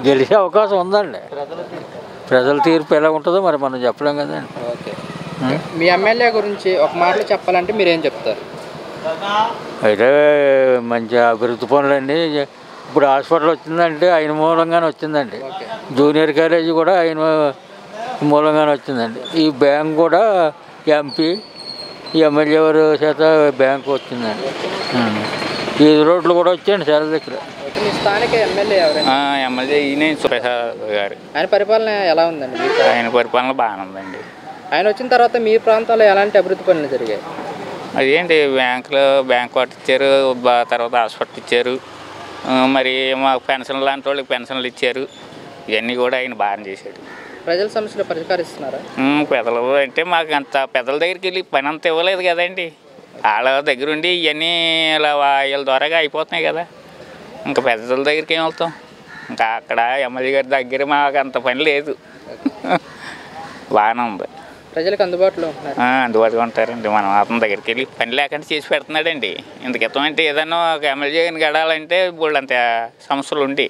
గెలిచే అవకాశం ఉందండి. ప్రజల తీర్పు ఎలా ఉంటుందో మరి మనం చెప్పలేం కదండి. మీ ఎమ్మెల్యే గురించి ఒక మాటలో చెప్పాలంటే మీరేం చెప్తారు? అయితే మంచి అభివృద్ధి పనులండి. ఇప్పుడు హాస్పిటల్ వచ్చిందంటే ఆయన మూలంగానే వచ్చిందండి. జూనియర్ కాలేజీ కూడా ఆయన మూలంగానే వచ్చిందండి. ఈ బ్యాంక్ కూడా ఎంపీ ఎమ్మెల్యే వారి చేత బ్యాంకు వచ్చిందండి. 5 రోడ్లు కూడా వచ్చాయండి చాలా దగ్గర. మీ స్థానిక ఎమ్మెల్యే ఎవరండి? ఎమ్మెల్యే ఈయన సుప్రసాద్ గారు. ఆయన పరిపాలన ఎలా ఉందండి? ఆయన పరిపాలన బాగానే ఉందండి. ఆయన వచ్చిన తర్వాత మీ ప్రాంతంలో ఎలాంటి అభివృద్ధి పనులు జరిగాయి? అదేంటి బ్యాంకులో బ్యాంక్ వాటి ఇచ్చారు, తర్వాత హాస్పిటల్ ఇచ్చారు, మరి మాకు పెన్షన్ లాంటి వాళ్ళకి పెన్షన్లు ఇచ్చారు. ఇవన్నీ కూడా ఆయన బాగా చేశాడు. ప్రజల సమస్యలు పరిష్కరిస్తున్నారా? పెద్దలు అంటే మాకు అంత పెద్దల దగ్గరికి వెళ్ళి పని అంత ఇవ్వలేదు కదండి. వాళ్ళ దగ్గరుండి ఇవన్నీ ఇలా వీళ్ళ ద్వారాగా అయిపోతున్నాయి కదా. ఇంకా పెద్దల దగ్గరికి ఏం వెళ్తాం? ఇంకా అక్కడ ఎమ్మెల్యే గారి దగ్గర మాకు అంత పని లేదు. బాగానే ఉంది. ప్రజలకు అందుబాటులో ఉంటున్నారు? అందుబాటులో ఉంటారండి. మనం అతని దగ్గరికి వెళ్ళి పని లేకుండా చేసి పెడుతున్నాడండి. ఇంతకితం అంటే ఏదన్నా ఒక ఎమ్మెల్యే గారిని గడాలంటే బోళ్ళు అంత సమస్యలు ఉండి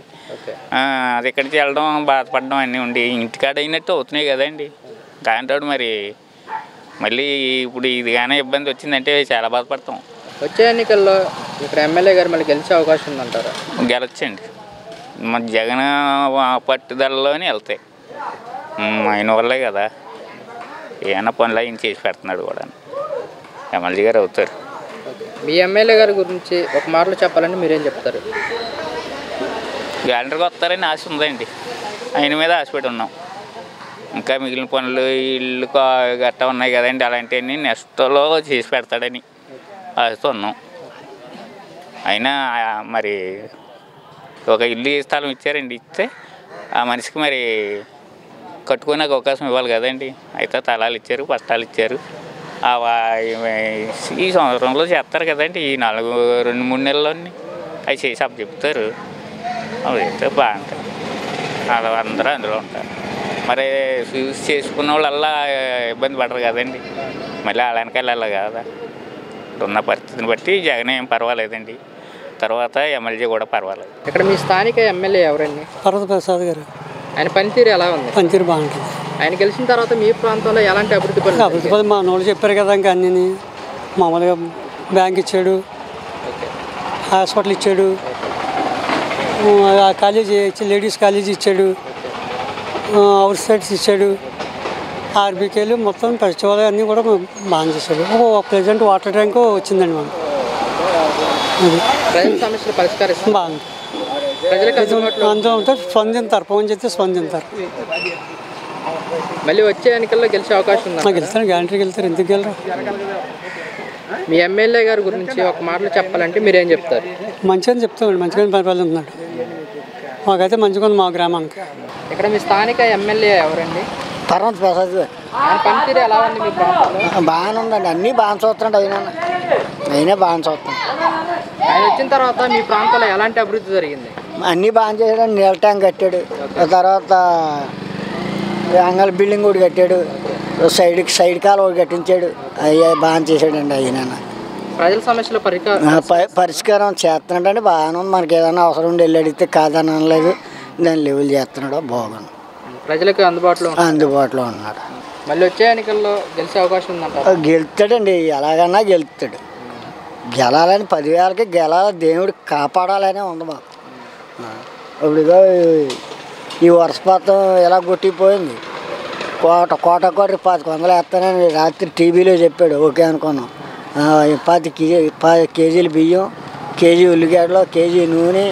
అది ఇక్కడికి వెళ్ళడం బాధపడడం అన్నీ ఉండి ఇంటికాడ అయినట్టు అవుతున్నాయి కదండి. కాంటాడు మరి మళ్ళీ ఇప్పుడు ఇది కానీ ఇబ్బంది వచ్చిందంటే చాలా బాధపడతాం. వచ్చే ఎన్నికల్లో ఇక్కడ ఎమ్మెల్యే గారు మళ్ళీ గెలిచే అవకాశం ఉందంటారా? గెలొచ్చండి. మన జగన్ పట్టుదలలోనే వెళ్తాయి. ఆయన వల్లే కదా ఏమైనా పనులు ఆయన చేసి పెడుతున్నాడు కూడా. ఎమ్మెల్యే గారు అవుతారు. మీ ఎమ్మెల్యే గారి గురించి ఒక మాటలో చెప్పాలంటే మీరేం చెప్తారు? గ్యాలంటర్గా వస్తారని ఆశ ఉందండి. ఆయన మీద ఆశపడి ఉన్నాం. ఇంకా మిగిలిన పనులు ఇల్లు గట్టా ఉన్నాయి కదండి, అలాంటివన్నీ నెక్స్ట్లో చేసి పెడతాడని ఆశతో ఉన్నాం. అయినా మరి ఒక ఇల్లు స్థలం ఇచ్చారండి. ఇస్తే ఆ మనిషికి మరి కట్టుకునే అవకాశం ఇవ్వాలి కదండి. అయితే తలాలు ఇచ్చారు, పట్టాలు ఇచ్చారు. ఈ సంవత్సరంలో చేస్తారు కదండి. ఈ 2-3 నెలల్లోని అవి చేసి అప్పు చెప్తారు. అవి అయితే బాగుంటుంది. అందరూ అందులో ఉంటారు. మరి యూజ్ చేసుకున్న వాళ్ళల్లా ఇబ్బంది పడరు కదండి. మళ్ళీ వాళ్ళ వెనకాల వెళ్ళాలి కదా. ఉన్న పరిస్థితిని బట్టి జగన్ ఏం పర్వాలేదండి. తర్వాత ఎమ్మెల్యే కూడా పర్వాలేదు. ఇక్కడ మీ స్థానిక ఎమ్మెల్యే ఎవరండి? పర్వత ప్రసాద్ గారు. ఆయన పనితీరు ఎలా ఉంది? పనితీరు బాగుంటుంది. ఆయన గెలిచిన తర్వాత మీ ప్రాంతంలో ఎలాంటి అభివృద్ధి పనులు? అభివృద్ధి పనులు మా నోళ్ళు చెప్పారు కదా. ఇంకా అన్నీ మామూలుగా బ్యాంక్ ఇచ్చాడు, హాస్పిటల్ ఇచ్చాడు, కాలేజీ లేడీస్ కాలేజీ ఇచ్చాడు, అవుట్ సైడ్స్ ఇచ్చాడు, ఆర్బీకేలు మొత్తం పరిచయాలు అన్నీ కూడా బాగా చేశాడు. ప్రెజెంట్ వాటర్ ట్యాంక్ వచ్చిందండి మనం. ప్రజల సమస్యలు పరిష్కరిస్తుంది. బాగుంది. అందులో ఉంటే స్పందింతారు, ఫోన్ చేస్తే స్పందింతారు. మళ్ళీ వచ్చే ఎన్నికల్లో గెలిచే అవకాశం ఉంది? గెలుస్తాను, గ్యారంటీకి వెళ్తారు. ఎందుకు గెలరు? మీ ఎమ్మెల్యే గారి గురించి ఒక మాటలో చెప్పాలంటే మీరేం చెప్తారు? మంచిగా చెప్తామండి. మంచిగా పరిపాలిస్తున్నాడు. మాకైతే మంచిగా ఉంది మా గ్రామానికి. ఇక్కడ మీ స్థానిక ఎమ్మెల్యే ఎవరండి? పర్వత ప్రసాద్ గారు. ఆయన పనితీరు ఎలా ఉంది మీ ప్రాంతంలో? బాగానే ఉందండి. అన్నీ బాగా చూస్తున్నాడు. అయినా బాగా చూస్తున్నాడు. ఆయన వచ్చిన తర్వాత మీ ప్రాంతంలో ఎలాంటి అభివృద్ధి జరిగింది? అన్నీ బాగా చేశాడు. నీళ్ళ ట్యాంక్ కట్టాడు, తర్వాత అంగళ బిల్డింగ్ ఒకటి కట్టాడు, సైడ్ కాలు ఒకటి కట్టించాడు. అవి బాగా చేశాడండి. అయినా ప్రజల సమస్యలు పరిష్కారం చేస్తున్నాడండి. బాగానే ఉంది. మనకి ఏదైనా అవసరం ఉండి వెళ్ళి అడిగితే కాదనలేదు. దాన్ని లెవెల్ చేస్తున్నాడు. బాగుంది. ప్రజలకు అందుబాటులో ఉన్నాడు. మళ్ళీ వచ్చే ఎన్నికల్లో గెలిచే అవకాశం ఉందంట? గెలుస్తాడండి. ఎలాగన్నా గెలుస్తాడు. గెలాలని 10,000కి గెలాలి. దేవుడు కాపాడాలనే ఉంది మాకు. ఇప్పుడుగా ఈ వర్షపాతం ఎలా కొట్టిపోయింది. కోట 2500 వేస్తానని రాత్రి టీవీలో చెప్పాడు. ఓకే అనుకున్నాం. 10 కేజీలు బియ్యం, కేజీ ఉల్లిగడ్డలు, కేజీ నూనె,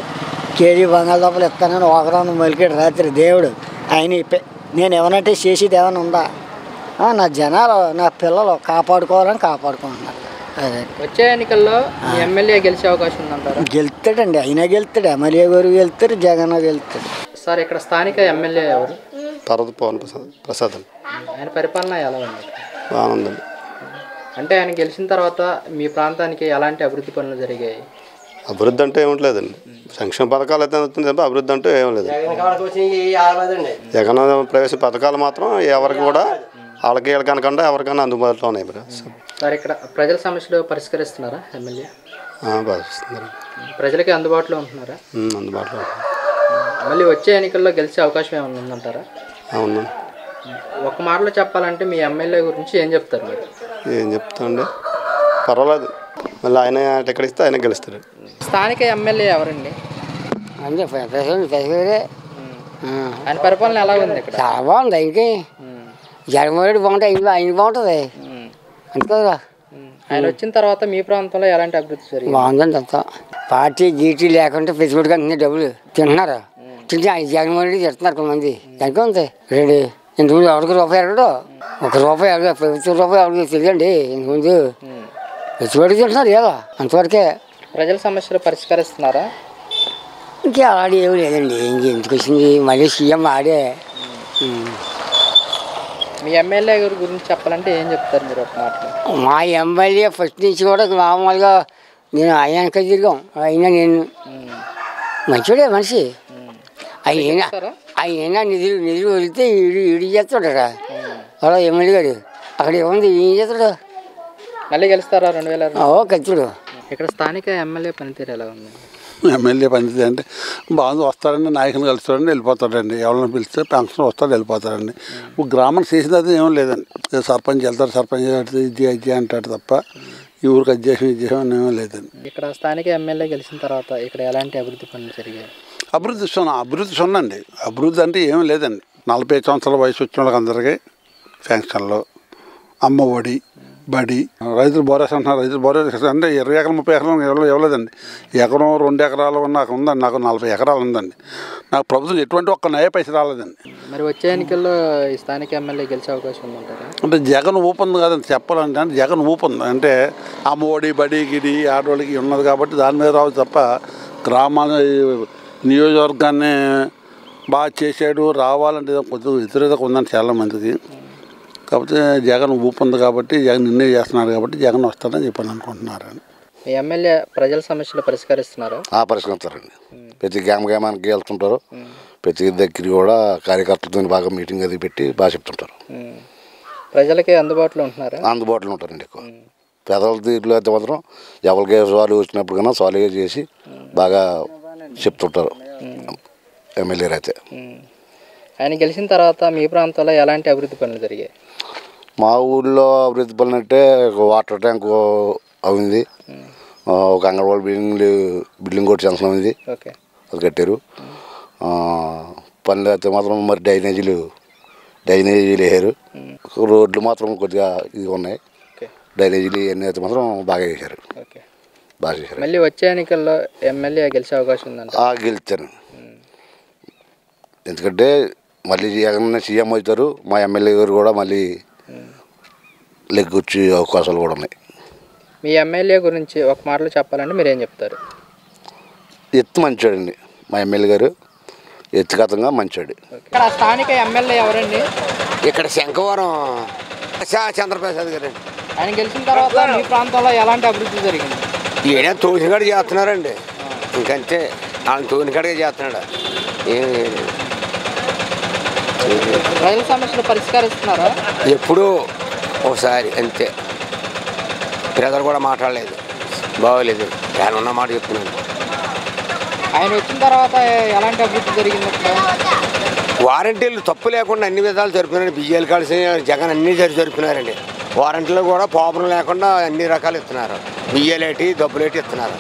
కేజీ బంగాళదుంపలు ఇస్తానని 100 మలికాడు రాత్రి దేవుడు. ఆయన నేను ఏమనంటే చేసేది ఏమైనా ఉందా? నా జనాలు, నా పిల్లలు కాపాడుకోవాలని కాపాడుకుంటున్నారు. అదే వచ్చే ఎన్నికల్లో ఎమ్మెల్యే గెలిచే అవకాశం ఉందంటారా? గెలుస్తాడండి. అయినా గెలుస్తాడు. ఎమ్మెల్యే గారు గెలుతారు, జగన్ గెలుస్తాడు. సార్ ఇక్కడ స్థానిక ఎమ్మెల్యే ఎవరు? పర్వత పవన్ ప్రసాద్ అండి. ఆయన పరిపాలన ఎలా ఉంది? బాగుందండి. అంటే ఆయన గెలిచిన తర్వాత మీ ప్రాంతానికి ఎలాంటి అభివృద్ధి పనులు జరిగాయి? అభివృద్ధి అంటే ఏమిట్లేదండి. సంక్షేమ పథకాలు అయితే అవుతుంది తప్ప అభివృద్ధి అంటే ఏం లేదు. జగన్ ప్రవేశ పథకాలు మాత్రం ఎవరికి కూడా వాళ్ళకి వీళ్ళకనకుండా ఎవరికైనా అందుబాటులో ఉన్నాయి. సార్ ఇక్కడ ప్రజల సమస్యలు పరిష్కరిస్తున్నారా ఎమ్మెల్యే? పరిష్కరిస్తున్నారు. ప్రజలకి అందుబాటులో ఉంటున్నారా? అందుబాటులో. మళ్ళీ వచ్చే ఎన్నికల్లో గెలిచే అవకాశం ఏమైనా ఉందంటారా? అవును. ఒక మాటలో చెప్పాలంటే మీ ఎమ్మెల్యే గురించి ఏం చెప్తారు మీరు? ఏం చెప్తాండి, పర్వాలేదు. మళ్ళీ ఆయన టికెట్ ఇస్తే ఆయన గెలుస్తారు. స్థానిక ఎమ్మెల్యే ఎవరండి? ఆయన పరిపాలన ఎలా ఉంది ఇక్కడ? చాలా బాగుంది. ఆయనకి జగన్మోహన్ రెడ్డి బాగుంటాయి, ఆయన బాగుంటుంది అంతే కదా. ఆయన వచ్చిన తర్వాత మీ ప్రాంతంలో ఎలాంటి అభివృద్ధి జరిగింది? బాగుందండి. అంతా పార్టీ గీటీ లేకుండా పెట్టుబడికి అన్ని డబ్బులు తింటున్నారు. తింటే ఆయన జగన్మోహన్ రెడ్డి తింటున్నారు కొంతమంది. దానికే ఉంది రెడ్డి. ఇంతకుముందు ఎవరికి రూపాయి అడగడు, ₹1 అడగదు, ప్రభుత్వం రూపాయి అడగదు తెలియండి. ఇంతకుముందు పెట్టుబడికి తింటున్నారు కదా, అంతవరకే. ప్రజల సమస్యలు పరిష్కరిస్తున్నారా? ఇంకా అలాంటి ఏమి లేదండి. ఇంకెందుకు వచ్చింది, మళ్ళీ సీఎం ఆడే. మీ ఎమ్మెల్యే గారి గురించి చెప్పాలంటే ఏం చెప్తారు మీరు ఒక మాటలో? మా ఎమ్మెల్యే ఫస్ట్ నుంచి కూడా మామూలుగా నేను ఆయనక తిరిగాం. అయినా నేను మంచివాడే మనిషి. అయినా నిధులు వదిలితే ఈడు చేస్తాడట. అలా ఎమ్మెల్యే గారు అక్కడ ఏముంది, ఏం చేస్తాడు? మళ్ళీ గెలుస్తారా 2020? ఖచ్చితంగా. ఇక్కడ స్థానిక ఎమ్మెల్యే పనితీరు ఎలా ఉంది? ఎమ్మెల్యే పనితీరు అంటే బాగుంది. వస్తారండి, నాయకులు కలుస్తారండి, వెళ్ళిపోతారండి. ఎవరైనా పిలిస్తే పెన్షన్ వస్తారు, వెళ్ళిపోతారండి. గ్రామం చేసినది ఏమీ లేదండి. సర్పంచ్ వెళ్తారు, సర్పంచ్ ఇది అంటాడు తప్ప ఈ ఊరికి అది చేసిన ఇది చేసాం ఏమీ లేదండి. ఇక్కడ స్థానిక ఎమ్మెల్యే గెలిచిన తర్వాత ఇక్కడ ఎలాంటి అభివృద్ధి పనులు జరిగాయి? అభివృద్ధి సున్నండి. అభివృద్ధి అంటే ఏమీ లేదండి. 40 సంవత్సరాల వయసు వచ్చిన వాళ్ళకి అందరికీ పెన్షన్లు, అమ్మ ఒడి, బడి, రైతులు బోరేస్ అంటున్నారు. రైతులు బోరేస్ అంటే 20 ఎకరాలు 30 ఎకరాలు ఇవ్వలేదండి. ఎకరం 2 ఎకరాలు నాకు ఉందండి. నాకు 40 ఎకరాలు ఉందండి. నాకు ప్రభుత్వం ఎటువంటి ఒక్క నయ పైసలు రాలేదండి. మరి వచ్చే ఎన్నికల్లో ఈ స్థానిక ఎమ్మెల్యే గెలిచే అవకాశం ఉందంటారా? అంటే జగన్ ఊపుంది కదండి చెప్పాలంటే. అంటే జగన్ ఊపుంది అంటే అమ్మ ఒడి, బడి, గిడి ఆడవాళ్ళకి ఉన్నది కాబట్టి దాని మీద రావు తప్ప గ్రామాల నియోజకవర్గాన్ని బాగా చేసాడు. రావాలంటే కొద్దిగా వ్యతిరేకత ఉందండి చాలామందికి. కాకపోతే జగన్ ఊపుంది కాబట్టి జగన్ నిర్ణయం చేస్తున్నాడు కాబట్టి జగన్ వస్తాడని చెప్పని అనుకుంటున్నారని. మీ ఎమ్మెల్యే ప్రజల సమస్యలు పరిష్కరిస్తున్నారా? పరిష్కరిస్తారండి. ప్రతి గ్రామానికి వెళ్తుంటారు. ప్రతి దగ్గర కూడా కార్యకర్తలతో బాగా మీటింగ్ అది పెట్టి బాగా చెప్తుంటారు. ప్రజలకి అందుబాటులో ఉంటున్నారా? అందుబాటులో ఉంటారండి. ఎక్కువ పేదల తీరులో అయితే మాత్రం ఎవరికి సాల్వ్ వచ్చినప్పుడు కన్నా సాల్వ్ చేసి బాగా చెప్తుంటారు ఎమ్మెల్యే అయితే. ఆయన గెలిచిన తర్వాత మీ ప్రాంతంలో ఎలాంటి అభివృద్ధి పనులు జరిగాయి? మా ఊళ్ళో అభివృద్ధి పనులు అంటే వాటర్ ట్యాంక్ అయింది, ఒక అంగన్వాడీ బిల్డింగ్ కూడా శాంక్షన్ అయింది, అది కట్టారు. పనులు అయితే మాత్రం మరి డ్రైనేజీలు వేసారు. రోడ్లు మాత్రం కొద్దిగా ఇది ఉన్నాయి. డ్రైనేజీలు ఇవన్నీ అయితే మాత్రం బాగా చేశారు. మళ్ళీ వచ్చే ఎన్నికల్లో ఎమ్మెల్యే గెలిచే అవకాశం ఉందంట? గెలుస్తాను. ఎందుకంటే మళ్ళీ జగన్ సీఎం అవుతారు. మా ఎమ్మెల్యే గారు కూడా మళ్ళీ లెగ్గొచ్చే అవకాశాలు కూడా ఉన్నాయి. మీ ఎమ్మెల్యే గురించి ఒక మాటలో చెప్పాలంటే మీరేం చెప్తారు? ఎత్తు మంచోడండి మా ఎమ్మెల్యే గారు. ఎత్తుగతంగా మంచోడు. ఇక్కడ స్థానిక ఎమ్మెల్యే ఎవరండి? ఇక్కడ శంకవరం చంద్రప్రసాద్ గారు. ఆయన గెలిచిన తర్వాత మీ ప్రాంతంలో ఎలాంటి అభివృద్ధి జరిగింది? ఈయన తోసికాడ చేస్తున్నారండి. ఇంకంతే, ఆయన తోనికాడగా చేస్తున్నాడు. రైలు సమస్యలు పరిష్కరిస్తున్నారా? ఎప్పుడూ ఒకసారి అంతే. ప్రజలు కూడా మాట్లాడలేదు, బాగోలేదు. ఆయన ఉన్న మాట చెప్తున్నాను. ఆయన వచ్చిన తర్వాత ఎలాంటి అభివృద్ధి జరిగింది? వారంటీలు తప్పు లేకుండా అన్ని విధాలు జరుపుతున్నారు. బియ్యాలు కలిసి జగన్ అన్నీ జరుపుతున్నారండి. వారంటీలు కూడా పాపం లేకుండా అన్ని రకాలు ఇస్తున్నారు. బియ్యాలేటి, డబ్బులేటి ఇస్తున్నారు.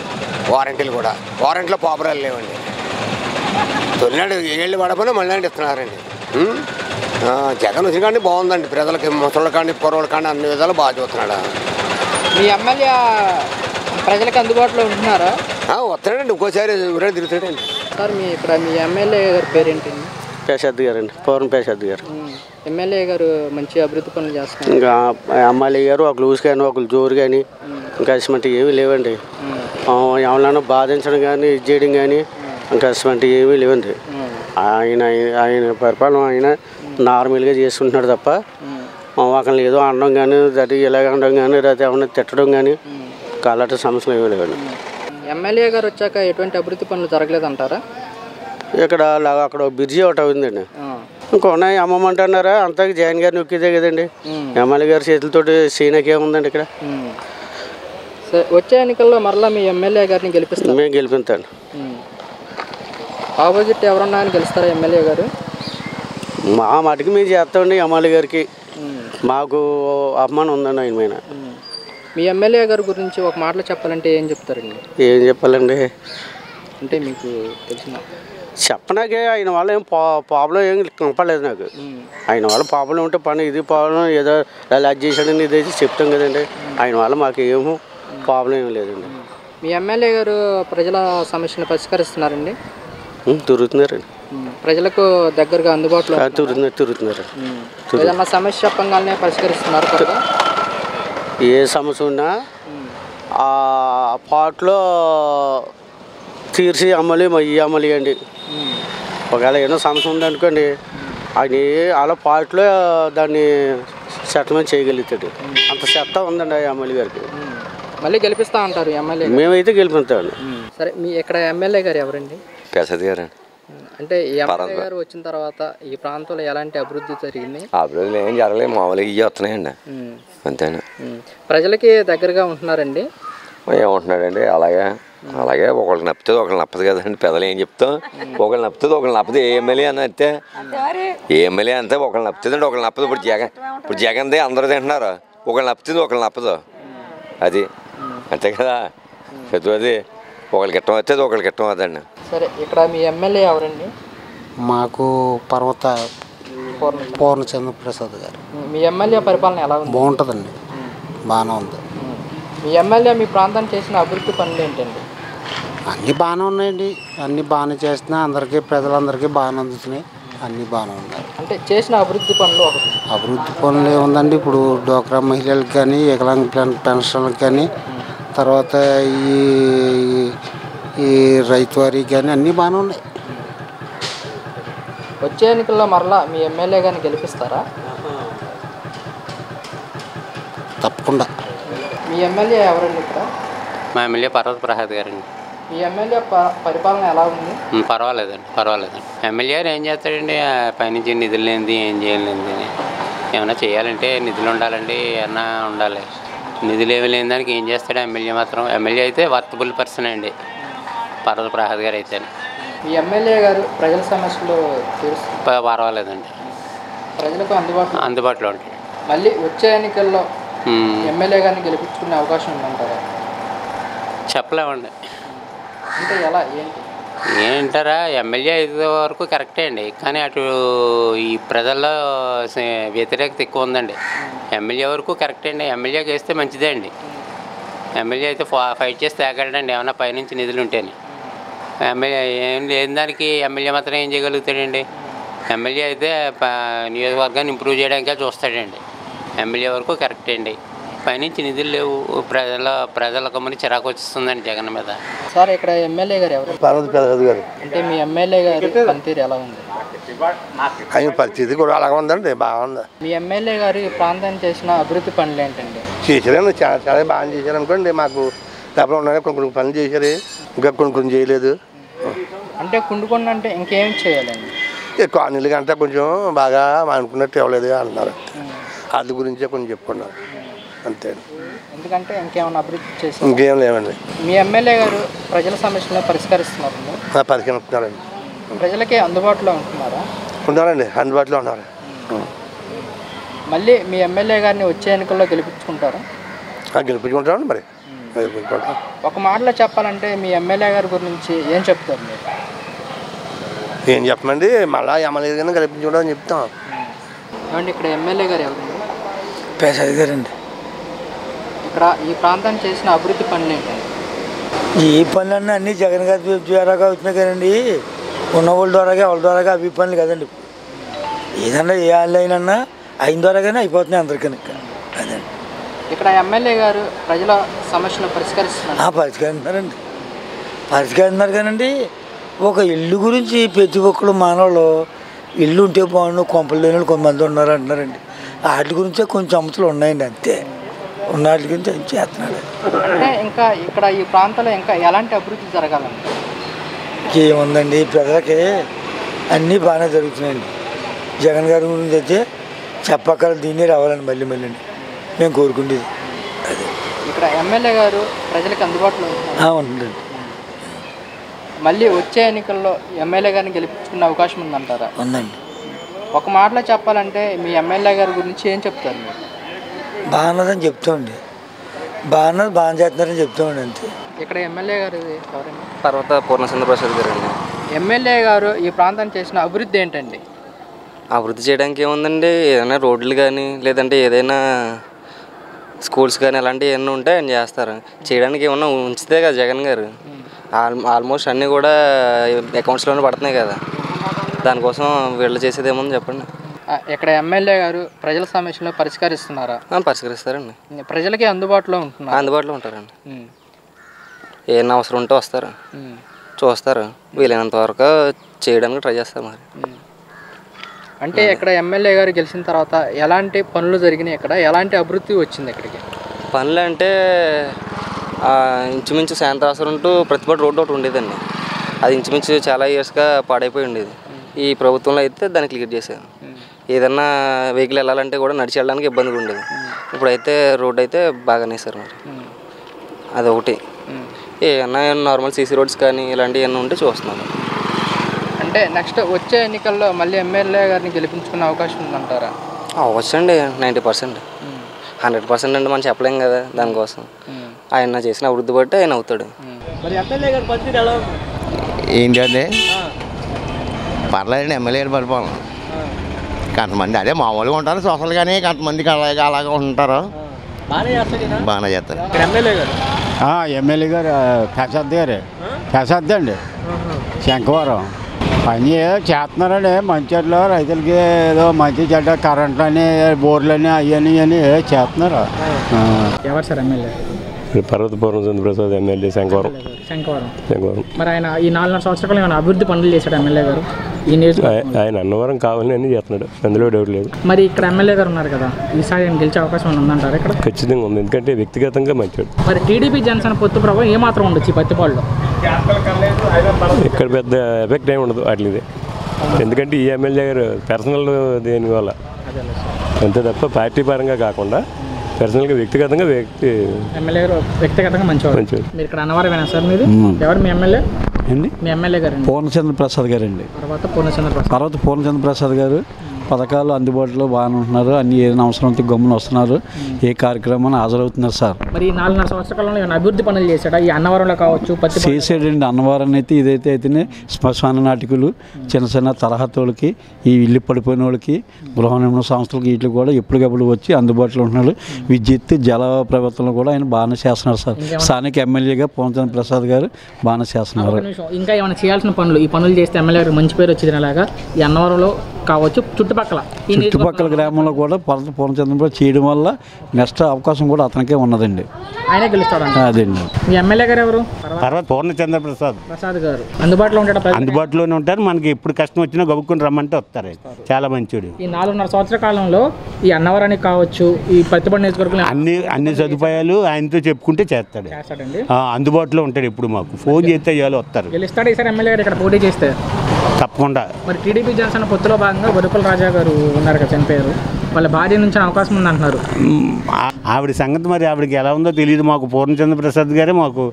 వారంటీలు కూడా, వారంటీలో పాపరాలు లేవండి. తొలినాడు ఏళ్ళు పడపోయినా మళ్ళీ ఇస్తున్నారండి. జగన్ వచ్చిన కానీ బాగుందండి, ప్రజలకి ముసళ్ళ కానీ పొరవల కానీ అన్ని విధాలు బాగా చూస్తున్నాడు. మీ ఎమ్మెల్యే ప్రజలకు అందుబాటులో ఉంటున్నారా? వస్తున్నాడండి, ఇంకోసారి ఊరే తిరుగుతాడండి. సార్ మీ ఎమ్మెల్యే గారి పేరేంటండి? పేషాద్ గారు అండి, పౌర్ణ పేషాద్ గారు. ఎమ్మెల్యే గారు మంచి అభివృద్ధి పనులు చేస్తున్నారు. ఇంకా ఎమ్మెల్యే గారు ఒక లూజ్ కానీ ఒకరు జోరు కానీ ఇంకా అసమంటి ఏమీ లేవండి. ఎవరైనా బాధించడం కానీ ఇది చేయడం కానీ ఇంకా అసమంటి ఏమీ లేవండి. ఆయన పరిపాలన ఆయన నార్మల్గా చేసుకుంటున్నాడు తప్ప ఒకరిని ఏదో అనడం కానీ అది ఇలాగ అనడం కానీ లేదా ఏమన్నా తిట్టడం కానీ అలాంటి సమస్యలు ఏమీ లేవండి. ఎమ్మెల్యే గారు వచ్చాక ఎటువంటి అభివృద్ధి పనులు జరగలేదంటారా? ఇక్కడ అక్కడ బ్రిడ్జి ఒకటి ఉందండి, ఇంకొన్నాయి అమ్మమంటున్నారా అంతా జగన్ గారు నొక్కిదే కదండి. ఎమ్మెల్యే గారి చేతులతోటి సీనకి ఏముందండి ఇక్కడ. వచ్చే ఎన్నికల్లో మరలా మీ ఎమ్మెల్యే గారిని గెలిపిస్తారు? మేము గెలిపిస్తాను. ఆపోజిట్ ఎవరన్నా గెలుస్తారా ఎమ్మెల్యే గారు? మా మటుకు మేము చేస్తామండి. ఎమ్మెల్యే గారికి మాకు అభిమానం ఉందండి ఆయన మీద. మీ ఎమ్మెల్యే గారి గురించి ఒక మాటలో చెప్పాలంటే ఏం చెప్తారండి? ఏం చెప్పాలండి అంటే మీకు తెలిసిన చెప్పనాకే ఆయన వల్ల ఏం ప్రాబ్లం ఏం కనపడలేదు నాకు. ఆయన వల్ల ప్రాబ్లం ఉంటే పని ఇది ప్రాబ్లం ఏదో ఇలా చేశాడని ఇదైతే చెప్తాం కదండి. ఆయన వల్ల మాకు ఏమో ప్రాబ్లం ఏం లేదండి. మీ ఎమ్మెల్యే గారు ప్రజల సమస్యను పరిష్కరిస్తున్నారండి? తిరుగుతున్నారండి, ప్రజలకు దగ్గరగా అందుబాటులో తిరుగుతున్నారు. ఏదన్నా సమస్య చెప్పగానే పరిష్కరిస్తున్నారు కదా? ఏ సమస్య ఉన్నా ఆ పాటలో తీర్చి అమ్మలి ఈ అమ్మలి అండి. ఒకవేళ ఏదో సమస్య ఉందనుకోండి ఆయన అలా పాటలో దాన్ని సెటిల్మెంట్ చేయగలుగుతాడు. అంత చెత్త ఉందండి ఆ ఎమ్మెల్యే గారికి. మళ్ళీ గెలిపిస్తా అంటారు ఎమ్మెల్యే? మేమైతే గెలిపిస్తామండి. సరే, మీ ఇక్కడ ఎమ్మెల్యే గారు ఎవరండి? పేషాద్ గారు. అంటే ఎమ్మెల్యే గారు వచ్చిన తర్వాత ఈ ప్రాంతంలో ఎలాంటి అభివృద్ధి జరిగింది? అభివృద్ధి ఏం జరగలేదు, మామూలుగా ఇవి వస్తున్నాయండి అంతేనా. ప్రజలకి దగ్గరగా ఉంటున్నారండి? ఏమంటున్నాడండి అలాగే ఒకళ్ళు నప్పుతుంది ఒకళ్ళు నప్పదు కదండి. పెద్దలు ఏం చెప్తాం, ఒకళ్ళు నప్పుతుంది ఒకళ్ళు నప్పదు. ఏ ఎమ్మెల్యే అని అంతే, ఏ ఎమ్మెల్యే అంతే ఒకళ్ళు నప్పుతుంది అండి ఒకళ్ళు నప్పదు. ఇప్పుడు జగన్దే అందరూ తింటున్నారు, ఒకళ్ళు నప్పుతుంది ఒకళ్ళు నప్పదు. అది అంతే కదా. చదువుది ఒకళ్ళకి ఇష్టం వస్తుంది ఒకళ్ళకి ఇష్టం అవుతుందండి. సరే, ఇక్కడ మీ ఎమ్మెల్యే ఎవరండి? మాకు పూర్ణచంద్ర ప్రసాద్ గారు. మీ ఎమ్మెల్యే పరిపాలన ఎలా ఉంది? బాగుంటుందండి, బాగానే ఉంది. మీ ఎమ్మెల్యే మీ ప్రాంతానికి చేసిన అభివృద్ధి పనులు ఏంటండి? అన్నీ బాగానే ఉన్నాయండి, అన్నీ బాగానే చేస్తున్నా, అందరికీ ప్రజలందరికీ బాగానే అందుతున్నాయి, అన్నీ బాగానే ఉన్నాయి. అంటే చేసిన అభివృద్ధి పనులు ఒకటి అభివృద్ధి పనులు ఏముందండి, ఇప్పుడు డోక్రా మహిళలకు కానీ వికలాంగ పెన్షన్లకు కానీ తర్వాత ఈ రైతు వారికి కానీ అన్నీ బాగానే ఉన్నాయి. వచ్చే ఎన్నికల్లో మరలా మీ ఎమ్మెల్యే గారిని గెలిపిస్తారా? తప్పకుండా. మీ ఎమ్మెల్యే ఎవరండి ఇక్కడ? మా ఎమ్మెల్యే పర్వత ప్రసాద్ గారండి. మీ ఎమ్మెల్యే పరిపాలన ఎలా ఉంది? పర్వాలేదండి. ఎమ్మెల్యే గారు ఏం చేస్తాడండి, పైనుంచి నిధులు లేనిది ఏం చేయలేనిది. ఏమైనా చేయాలంటే నిధులు ఉండాలండి, ఏమన్నా ఉండాలి. నిధులు ఏమి లేని దానికి ఏం చేస్తాడు ఎమ్మెల్యే మాత్రం. ఎమ్మెల్యే అయితే వర్తబుల్ పర్సన్ అండి పర్వత ప్రసాద్ గారు అయితే. మీ ఎమ్మెల్యే గారు ప్రజల సమస్యలు పర్వాలేదండి, ప్రజలకు అందుబాటులో ఉంటాయి. మళ్ళీ వచ్చే ఎన్నికల్లో ఎమ్మెల్యే గారిని గెలిపించుకునే అవకాశం ఉందంటారా? చెప్పలేమండి. అంటే ఎలా ఏంటారా, ఎమ్మెల్యే అయితే వరకు కరెక్టే అండి, కానీ అటు ఈ ప్రజల్లో వ్యతిరేకత ఎక్కువ ఉందండి. ఎమ్మెల్యే వరకు కరెక్టే అండి, ఎమ్మెల్యేకి వేస్తే మంచిదే అండి. ఎమ్మెల్యే అయితే ఫైట్ చేస్తే తేగలడండి ఏమన్నా పైనుంచి నిధులు ఉంటేనే. ఎమ్మెల్యే ఏం లేని దానికి ఎమ్మెల్యే మాత్రం ఏం చేయగలుగుతాడండి. ఎమ్మెల్యే అయితే నియోజకవర్గాన్ని ఇంప్రూవ్ చేయడానికే చూస్తాడండి. ఎమ్మెల్యే వరకు కరెక్టే అండి, పైనుంచి నిధులు లేవు, ప్రజలకు మరి చిరాకు వచ్చిస్తుందండి జగన్ మీద. సార్, ఇక్కడ ఎమ్మెల్యే గారు ఎవరు? పర్వత ప్రసాద్ గారు. అంటే మీ ఎమ్మెల్యే గారి పనితీరు ఎలా ఉంది? ఆయన పరిస్థితి కూడా అలాగే ఉందండి, బాగుంది. మీ ఎమ్మెల్యే గారు ఈ ప్రాంతానికి చేసిన అభివృద్ధి పనులు ఏంటండి? చేశారండి, చాలా బాగా చేశారు అనుకోండి. మాకు డబ్బులు ఉన్నాయి, కొన్ని పనులు చేశారు, ఇంకా కొన్ని చేయలేదు. అంటే కుండుకొండ అంటే ఇంకేం చేయాలండి? కాలనీలు కంటే కొంచెం బాగా అనుకున్నట్టు ఇవ్వలేదు అంటున్నారు. అది గురించే కొంచెం చెప్పుకున్నారు అంతే. ఎందుకంటే ఇంకేమైనా అభివృద్ధి చేసి ఇంకేం లేవండి. మీ ఎమ్మెల్యే గారు ప్రజల సమస్యలను పరిష్కరిస్తున్నారండి? పరిష్కరిస్తున్నారండి. ప్రజలకి అందుబాటులో ఉంటున్నారా? ఉన్నారండి, అందుబాటులో ఉన్నారు. మళ్ళీ మీ ఎమ్మెల్యే గారిని వచ్చే ఎన్నికల్లో గెలిపించుకుంటారా? గెలిపించుకుంటామండి. మరి ఒక మాటలో చెప్పాలంటే మీ ఎమ్మెల్యే గారి గురించి ఏం చెప్తారు మీరు? ఏం చెప్పమండి, మళ్ళీ ఎమ్మెల్యే గారిని కల్పించుకోవడం అని చెప్తాం. ఏమండి ఇక్కడ ఎమ్మెల్యే గారు ఎవరండి? పేసాది గారండి. ఇక్కడ ఈ ప్రాంతాన్ని చేసిన అభివృద్ధి పనులు ఏంటండి? ఈ పనులన్నీ అన్నీ జగన్ గారి ద్వారాగా వచ్చినాయి కదండి. ఉన్న వాళ్ళ ద్వారాగా వాళ్ళ ద్వారాగా అవి పనులు కదండి. ఏదన్నా ఏ వాళ్ళైనా అయిన ద్వారాగానే అయిపోతున్నాయి అందరికీ. అదండి ఇక్కడ ఎమ్మెల్యే గారు ప్రజల సమస్యలు పరిష్కరిస్తున్నారు. పరిష్కరిస్తున్నారు కానండి. ఒక ఇల్లు గురించి ప్రతి ఒక్కరు మానవులు ఇల్లు ఉంటే బాగుండు, కొంపలు లేని కొంతమంది ఉన్నారు అంటున్నారండి. వాటి గురించే కొంచెం సమస్యలు ఉన్నాయండి, అంతే. ఉన్న వాటి గురించి ఏం చేస్తున్నాడు. అంటే ఇంకా ఇక్కడ ఈ ప్రాంతంలో ఇంకా ఎలాంటి అభివృద్ధి జరగాలండి? ఏముందండి, ప్రజలకి అన్నీ బాగానే జరుగుతున్నాయండి. జగన్ గారి గురించి అయితే చెప్పక్కల దీన్ని రావాలండి మళ్ళీ మళ్ళీ మేము కోరుకుండేది అదే. ఇక్కడ ఎమ్మెల్యే గారు ప్రజలకు అందుబాటులో ఉంటుందండి. మళ్ళీ వచ్చే ఎన్నికల్లో ఎమ్మెల్యే గారిని గెలిపించుకునే అవకాశం ఉందంటారా? ఉందండి. ఒక మాటలో చెప్పాలంటే మీ ఎమ్మెల్యే గారి గురించి ఏం చెప్తారు మీరు? బాగున్నదని చెప్తామండి. బాగా చేస్తున్నారని చెప్తామండి, అంతే. ఇక్కడ ఎమ్మెల్యే గారు ఎవరండి? తర్వాత పూర్ణచంద్ర ప్రసాద్ గారు అండి. ఎమ్మెల్యే గారు ఈ ప్రాంతాన్ని చేసిన అభివృద్ధి ఏంటండి? అభివృద్ధి చేయడానికి ఏముందండి, ఏదైనా రోడ్లు కానీ లేదంటే ఏదైనా స్కూల్స్ కానీ అలాంటివి ఏమైనా ఉంటే ఆయన చేస్తారు. చేయడానికి ఏమన్నా ఉంచితే కదా జగన్ గారు. ఆల్మోస్ట్ అన్నీ కూడా అకౌంట్స్లోనే పడుతున్నాయి కదా, దానికోసం వీళ్ళు చేసేది ఏముంది చెప్పండి. ఇక్కడ ఎమ్మెల్యే గారు ప్రజల సమస్యలను పరిష్కరిస్తున్నారా? పరిష్కరిస్తారండి. ప్రజలకి అందుబాటులో ఉంటున్నారు? అందుబాటులో ఉంటారండి. ఏమైనా అవసరం ఉంటే వస్తారు, చూస్తారు, వీలైనంత వరకు చేయడానికి ట్రై చేస్తారు. మరి అంటే ఇక్కడ ఎమ్మెల్యే గారు గెలిచిన తర్వాత ఎలాంటి పనులు జరిగినాయి, ఇక్కడ ఎలాంటి అభివృద్ధి వచ్చింది ఇక్కడికి? పనులు అంటే ఇంచుమించు శాంతాసరం టు ప్రతిపాటు రోడ్డు ఒకటి ఉండేదండి. అది ఇంచుమించు చాలా ఇయర్స్గా పాడైపోయి ఉండేది. ఈ ప్రభుత్వంలో అయితే దాన్ని క్లియర్ చేశారు. ఏదన్నా వెహికల్ వెళ్ళాలంటే కూడా నడిచి వెళ్ళడానికి ఇబ్బందిగా ఉండేది. ఇప్పుడైతే రోడ్డు అయితే బాగానే సార్. మరి అదొకటి. ఏమన్నా నార్మల్ సీసీ రోడ్స్ కానీ ఇలాంటివి ఏమన్నా ఉంటే చూస్తున్నాను. అంటే నెక్స్ట్ వచ్చే ఎన్నికల్లో మళ్ళీ ఎమ్మెల్యే గారిని గెలిపించుకునే అవకాశం ఉందంటారా? అవ్వచ్చండి, 90%. 100% అంటే మనం చెప్పలేం కదా. దానికోసం ఆయన చేసిన అభివృద్ధి బట్టి ఆయన అవుతాడు. ఏంటంటే పర్లేదండి, ఎమ్మెల్యే గారు పరిపాలన. కొంతమంది అదే మామూలుగా ఉంటారు సోషల్, కానీ కొంతమందికి అలాగే ఉంటారు, బాగానే చేస్తారు. ఎమ్మెల్యే గారు ప్రసాద్ అండి, శంకవరం. పని చేస్తున్నారండి మంచిలో, రైతులకి ఏదో మంచి చెడ్డ కరెంట్లు అని బోర్లని అవన్నీ అని చేస్తున్నారు. ఎవరు సార్ ఎమ్మెల్యే? పర్వత పూర్ణచంద్ర ప్రసాద్ ఎమ్మెల్యే, శంకవరం. మరి ఆయన ఈ 4 సంవత్సరాలు ఏమైనా అభివృద్ధి పనులు చేశాడు ఎమ్మెల్యే గారు? ఆయన అన్నవరం కావాలని అన్ని చేస్తున్నాడు, అందులో డౌట్ లేదు. మరి ఇక్కడ ఎమ్మెల్యే గారు ఉన్నారు కదా, ఈసారి ఆయన గెలిచే అవకాశం ఉందంటారు ఇక్కడ? ఖచ్చితంగా ఉంది, ఎందుకంటే వ్యక్తిగతంగా మంచివాడు. మరి టీడీపీ జనసేన పొత్తు ప్రభావం ఏమాత్రం ఉండొచ్చు ఈ పత్తిపాడులో? ఇక్కడ పెద్ద ఎఫెక్ట్ ఏమి ఉండదు వాటిది, ఎందుకంటే ఈ ఎమ్మెల్యే గారు పర్సనల్ దేనివల్ల అంతే తప్ప పార్టీ పరంగా కాకుండా పర్సనల్గా వ్యక్తిగతంగా ఎమ్మెల్యే గారు వ్యక్తిగతంగా మంచివాడు. మీరు ఇక్కడ అన్నవరమేనా సార్? మీరు ఎవరు మీ ఎమ్మెల్యే? మీ ఎమ్మెల్యే గారు పూర్ణచంద్ర ప్రసాద్ గారండి. తర్వాత పూర్ణచంద్ర ప్రసాద్ గారు పథకాలు అందుబాటులో బాగానే ఉంటున్నారు. అన్ని ఏదైనా అవసరం అయితే గమ్మున వస్తున్నారు, ఏ కార్యక్రమాన్ని హాజరవుతున్నారు సార్. మరి 4 సంవత్సరాలలో అభివృద్ధి పనులు చేశాడా ఈ అన్నవరంలో కావచ్చు? చేసాడండి. అన్నవరం అయితే ఇదైతే అయితేనే శ్మశాన నాటికలు, చిన్న తరహతోళ్ళకి, ఈ ఇల్లు పడిపోయిన వాళ్ళకి, గృహ నిర్మాణ సంస్థలకి వీటికి కూడా ఎప్పటికప్పుడు వచ్చి అందుబాటులో ఉంటున్నారు. విద్యుత్ జల ప్రభుత్వంలో కూడా ఆయన బాగానే చేస్తున్నారు సార్. స్థానిక ఎమ్మెల్యేగా పూర్ణచంద్ర ప్రసాద్ గారు బాగానే చేస్తున్నారు. ఇంకా ఏమైనా చేయాల్సిన పనులు, ఈ పనులు చేస్తే ఎమ్మెల్యే గారు మంచి పేరు వచ్చింది అలాగా ఈ అన్నవరంలో కావచ్చు, చుట్టుపక్కల గ్రామంలో కూడా పూర్ణచంద్ర చేయడం వల్ల నెక్స్ట్ అవకాశం కూడా అతనికే ఉన్నదండి. ఆయన గెలుస్తాడు. అదండి. మీ ఎమ్మెల్యే గారు ఎవరు? తర్వాత పూర్ణచంద్ర ప్రసాద్ గారు అందుబాటులో ఉంటాడు. అందుబాటులోనే ఉంటారు. మనకి ఎప్పుడు కష్టం వచ్చినా గబుక్కుని రమ్మంటే వస్తారు. చాలా మంచివాడు. ఈ 4.5 సంవత్సరాల కాలంలో ఈ అన్నవరానికి కావచ్చు, ఈ పత్తిపాడు నియోజకవర్గంలో అన్ని సదుపాయాలు ఆయనతో చెప్పుకుంటే చేస్తాడు. అందుబాటులో ఉంటాడు. ఎప్పుడు మాకు ఫోన్ చేస్తే చాలు వస్తారు. గెలుస్తాడు ఈసారి ఎమ్మెల్యే గారు ఇక్కడ పోటీ చేస్తే? తప్పకుండా. మరి టీడీపీ జనసేన పొత్తులో భాగంగా వరుకుల రాజా గారు ఉన్నారు కదా, చనిపోయారు. వాళ్ళ భార్య నుంచి అవకాశం ఉంది అంటున్నారు. ఆవిడ సంగతి మరి ఆవిడకి ఎలా ఉందో తెలియదు. మాకు పూర్ణచంద్ర ప్రసాద్ గారే మాకు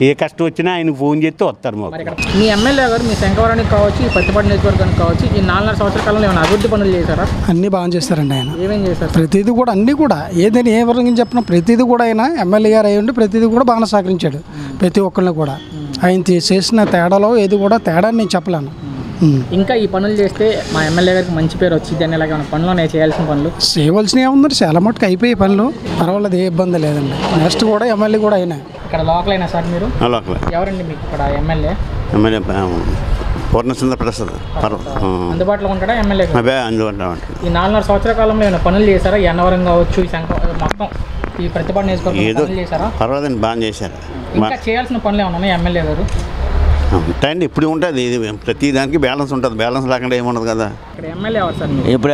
ఏ కష్టం వచ్చినా ఆయనకు ఫోన్ చేస్తే వస్తారు మాకు. మీ ఎమ్మెల్యే గారు మీ శంకవరానికి కావచ్చు, ఈ పత్తిపాడు నియోజకవర్గానికి కావచ్చు, ఈ 4.5 సంవత్సరాల కాలంలో ఏమైనా అభివృద్ధి పనులు చేశారా? అన్నీ బాగా చేస్తారండి ఆయన. ఏమేం చేశారు? ప్రతిదీ కూడా, అన్నీ కూడా, ఏదైనా ఏ వర్గం చెప్పినా ప్రతిదీ కూడా ఆయన ఎమ్మెల్యే గారు అయ్యి ఉండి ప్రతిదీ కూడా బాగా సహకరించాడు ప్రతి ఒక్కరిని కూడా. ఆయన చేసిన తేడాలో ఏది కూడా తేడా నేను చెప్పలేను. ఇంకా ఈ పనులు చేస్తే మా ఎమ్మెల్యే గారికి మంచి పేరు వచ్చింది అని ఇలాగ పనులు ఉన్నాయి చేయాల్సిన పనులు చేయవలసినవి ఏముందండి చాలా మటుకు అయిపోయి పనులు పర్వాలేదు, ఏ ఇబ్బంది లేదండి. నెక్స్ట్ కూడా ఎమ్మెల్యే కూడా అయినా ఇక్కడ లోకల్ అయినా సార్ మీరు లోకల్ ఎవరండి మీకు ఇక్కడ ఎమ్మెల్యే? ఎమ్మెల్యే పూర్ణచంద్ర ప్రసాద్ అందుబాటులో ఉంటాడా ఎమ్మెల్యే? అందుబాటులో ఉంటాడు. ఈ 4.5 సంవత్సరాల కాలంలో ఏమైనా పనులు చేశారా? ఎన్నవరం కావచ్చు, ఈ మొత్తం ఈ ప్రతిపాదన ఏదో చేశారా? పర్వాలేదండి, బాగా చేశారు. ఇంకా చేయాల్సిన పనులు ఏమన్నా ఉన్నాయి ఎమ్మెల్యే గారు? ఉంటాయండి, ఇప్పుడు ఉంటుంది. ఇది ప్రతి దానికి బ్యాలెన్స్ ఉంటుంది, బ్యాలెన్స్ లేకుండా ఏముండదు కదా. ఇక్కడ ఎమ్మెల్యే ఎవరు సార్? ఇప్పుడు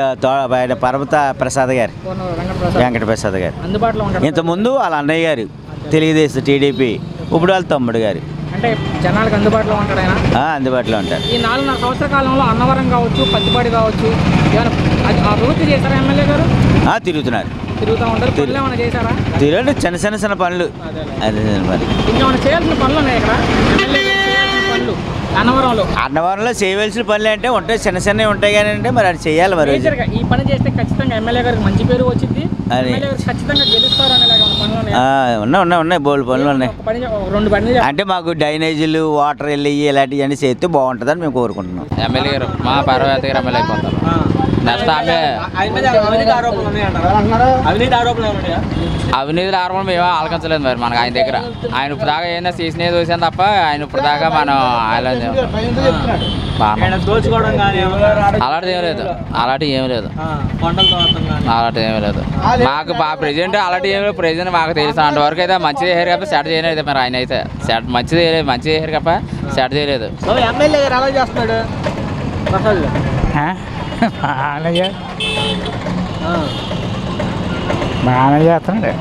పర్వత ప్రసాద్ గారు, వెంకటప్రసాద్ గారు అందుబాటులో ఉంటారు. ఇంతకుముందు వాళ్ళ అన్నయ్య గారు తెలుగుదేశం టీడీపీ, ఇప్పుడు వాళ్ళ తమ్ముడు గారు. అంటే జనాలకు అందుబాటులో ఉంటాడు ఆయన? అందుబాటులో ఉంటారు. ఈ 4.5 సంవత్సరాల కాలంలో అన్నవరం కావచ్చు, పత్తిపాడి కావచ్చు, ఏమైనా అభివృద్ధి చేశారా ఎమ్మెల్యే గారు? తిరుగుతున్నారు, తిరుగుతూ ఉంటారు. పనులు ఏమైనా చేశారా? తిరగండి, చిన్న పనులు. అదే మరి ఇంకేమైనా చేయాల్సిన పనులు ఉన్నాయి ఇక్కడ పనులు అన్నవరంలో చేయవలసిన పనులు అంటే ఉంటాయి, చిన్నవి ఉంటాయి కానీ అంటే మరి అది చేయాలి. మరి ఈ పని చేస్తే ఖచ్చితంగా ఎమ్మెల్యే గారికి మంచి పేరు వచ్చింది, ఖచ్చితంగా గెలుస్తారు అనేలాగా ఉన్నాయి బోల్డ్ పనులు ఉన్నాయి. 2 పనులు అంటే మాకు డ్రైనేజీలు, వాటర్ వెళ్ళి ఇలాంటివన్నీ చేస్తే బాగుంటుందని మేము కోరుకుంటున్నాం. ఎమ్మెల్యే గారు మా పర్వత గారు ఎమ్మెల్యే అయిపోతారు. నెక్స్ట్ అవినీతి ఆరోపణలు మేము ఆలకించలేదు మరి మనకు ఆయన దగ్గర. ఆయన ఇప్పుడు దాకా ఏదైనా చేసినది చూసాను తప్ప ఆయన ఇప్పుడు దాకా మనం అలాంటిది ఏం లేదు. మాకు ప్రెసిడెంట్ అలాంటి ఏమి లేదు. ప్రెసిడెంట్ మాకు తెలుసు అంతవరకు అయితే మంచిది చేశారు కాబట్టి సెట్ చేయలేదు. మరి ఆయన అయితే మంచి చేశారు కాబట్టి సెట్ చేయలేదు. ఎమ్మెల్యే గారు అలా చేస్తున్నాడు బాగానే చేస్తున్నాడు.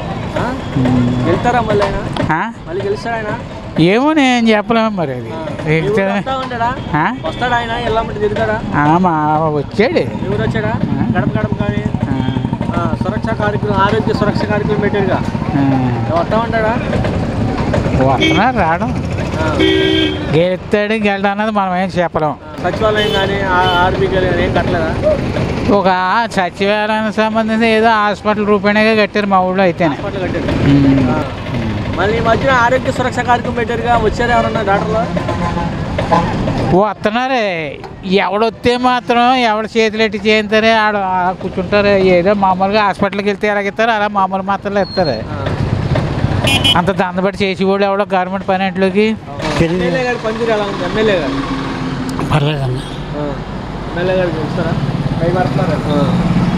వెళ్తారా మళ్ళీ గెలుస్తాడు ఆయన? ఏమో నేను చెప్పలేము మరి. అది వస్తాడా ఆయన? ఎల్లమ్మటి తిరుగుతాడా? వచ్చాడు. ఎవరు వచ్చాడా? గడప కానీ సురక్ష కార్యక్రమం, ఆరోగ్య సురక్ష కార్యక్రమం పెట్టాడుగా, వస్తా ఉంటాడా? వస్తున్నాడు, రావడం, గెలుస్తాడు గెలడం అన్నది మనం ఏం చెప్పలేం. సచివాలయం కానీ ఆర్మీకి కానీ ఏం కట్టలేదా? ఒక సచివాలయానికి సంబంధించి ఏదో హాస్పిటల్ రూపాయగా కట్టారు మా ఊళ్ళో అయితేనే. మళ్ళీ ఈ మధ్యన ఆరోగ్య సురక్ష కార్యక్రమం పెట్టారుగా, వచ్చారు ఎవరన్నా డాక్టర్లు? వస్తున్నారే, ఎవడొస్తే మాత్రం ఎవడ చేతులు ఎట్టి చేయించారే ఆడ కూర్చుంటారు. ఏదో మామూలుగా హాస్పిటల్కి వెళ్తే ఎలాగిస్తారు అలా మామూలు మాత్రలు ఇస్తారు. అంత దాన్ని బట్టి చేసి కూడా ఎవడో గవర్నమెంట్ పని ఇంట్లోకి ఎమ్మెల్యే గారు పనితీరు ఎలా ఉంది? ఎమ్మెల్యే గారు పర్లేదన్నా. ఎమ్మెల్యే గారు గెలుస్తారా?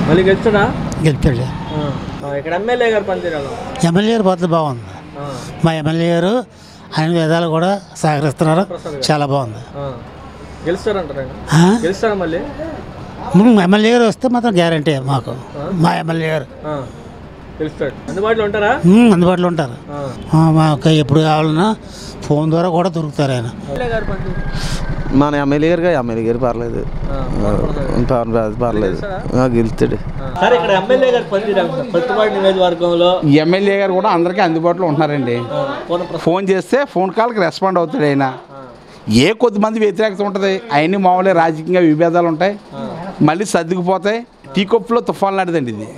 మళ్ళీ గెలుస్తాడా? గెలుస్తాడు. ఇక్కడ ఎమ్మెల్యే గారు పనితీరు ఎలా? ఎమ్మెల్యే గారు పద్ధతి బాగుంది. మా ఎమ్మెల్యే గారు ఆయన విధాలు కూడా సహకరిస్తున్నారు, చాలా బాగుంది. గెలుస్తారంటారా? గెలుస్తారా మళ్ళీ? ఎమ్మెల్యే గారు వస్తే మాత్రం గ్యారంటీ మాకు. మా ఎమ్మెల్యే గారు గెలుస్తాడు. అందుబాటులో ఉంటారా? అందుబాటులో ఉంటారు. మాకు ఎప్పుడు కావాలన్నా ఫోన్ ద్వారా కూడా దొరుకుతారు ఆయన. మన ఎమ్మెల్యే గారు పర్లేదు, పర్లేదు, గెలుస్తాడు. సరే, ఇక్కడ ఎమ్మెల్యే గారు పనితీరు ప్రతిపాడు నియోజకవర్గంలో ఎమ్మెల్యే గారు కూడా అందరికీ అందుబాటులో ఉంటున్నారండి. ఫోన్ చేస్తే ఫోన్ కాల్కి రెస్పాండ్ అవుతాడు ఆయన. ఏ కొద్దిమంది వ్యతిరేకత ఉంటుంది, అవన్నీ మామూలుగా రాజకీయంగా విభేదాలు ఉంటాయి, మళ్ళీ సర్దుకుపోతాయి. టీ కప్పులో తుఫాన్ లాంటిదండి ఇది.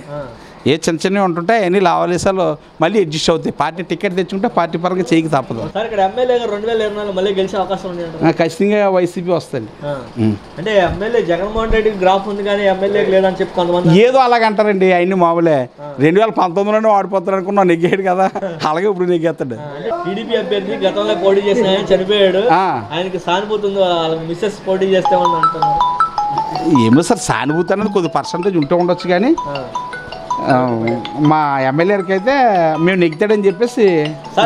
ఏ చిన్నవి ఉంటుంటాయి, అవన్నీ లావాదేశాలు మళ్ళీ అడ్జస్ట్ అవుతాయి. పార్టీ టికెట్ తెచ్చుకుంటే పార్టీ పరంగా చేయక తప్పదు. ఇక్కడ ఎమ్మెల్యే గారు 2024 మళ్ళీ గెలిచే అవకాశం ఉంది? ఖచ్చితంగా వైసీపీ వస్తుంది. అంటే ఎమ్మెల్యే జగన్మోహన్ రెడ్డి గ్రాఫ్ ఉంది కానీ ఎమ్మెల్యేకి లేదని చెప్పి కొంతమంది ఏదో అలాగంటారండి. అవన్నీ మామూలే. 2019లోనే వాడిపోతాడు అనుకున్నాం, నెగ్గేడు కదా, అలాగే ఇప్పుడు నెగ్గేస్తాడు. టీడీపీ అభ్యర్థి గతంలో పోటీ చేసిన ఆయన చనిపోయాడు, ఆయనకి సానుభూతి ఉంది, మిస్సెస్ పోటీ చేస్తామని అంటున్నారు. ఏమో సార్, సానుభూతి అనేది కొద్ది పర్సంటేజ్ ఉంటూ ఉండొచ్చు కానీ మా ఎమ్మెల్యేకి అయితే మేము నెగ్గుతాడని చెప్పేసి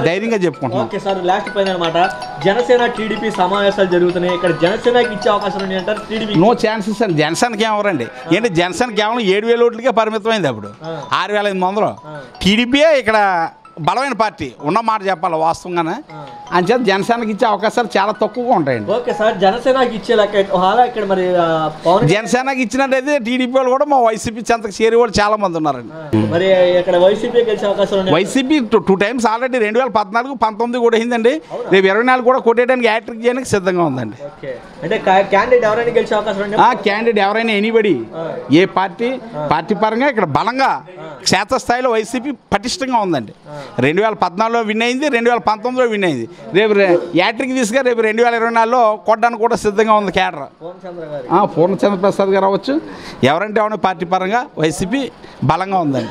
ధైర్యంగా చెప్పుకుంటున్నాం. ఓకే సార్, లాస్ట్ పైన అనమాట, జనసేన టీడీపీ సమావేశాలు జరుగుతున్నాయి. ఇక్కడ జనసేనకి ఇచ్చే అవకాశం ఉంది అంటారు? టీడీపీ నో ఛాన్సెస్ అండి. జనసేనకి ఏమవరండి. ఏంటి, జనసేన కేవలం 7,000 ఓట్లకే పరిమితమైంది. అప్పుడు 6,500. టీడీపీయే ఇక్కడ బలమైన పార్టీ ఉన్న మాట చెప్పాలి వాస్తవంగానే. అంచేత జనసేనకి ఇచ్చే అవకాశాలు చాలా తక్కువగా ఉంటాయండి. ఓకే సార్, జనసేనకి ఇచ్చే ఇక్కడ మరి జనసేనకి ఇచ్చినట్టయితే టీడీపీ వాళ్ళు కూడా మా వైసీపీ చెంతకు చేరే వాళ్ళు చాలా మంది ఉన్నారండి. మరి ఇక్కడ వైసీపీ గెలిచే అవకాశం? వైసీపీ 2 times ఆల్రెడీ 2014, 19 కూడా అయిందండి. రేపు 24 కూడా కొట్టేయడానికి హ్యాట్రిక్ చేయడానికి సిద్ధంగా ఉందండి. అంటే క్యాండిడేట్ ఎవరైనా గెలిచే అవకాశం? క్యాండిడేట్ ఎవరైనా ఎనీబడి, ఏ పార్టీ పరంగా ఇక్కడ బలంగా క్షేత్రస్థాయిలో వైసీపీ పటిష్టంగా ఉందండి. 2014లో విన్ అయింది, 2019లో విన్ అయింది. రేపు యాట్రిక్ తీసుగా రేపు 2024లో కొట్టడానికి కూడా సిద్ధంగా ఉంది కేడర్. పూర్ణచంద్ర ప్రసాద్ గారు అవ్వచ్చు, ఎవరంటే అవును పార్టీ పరంగా వైసీపీ బలంగా ఉందండి.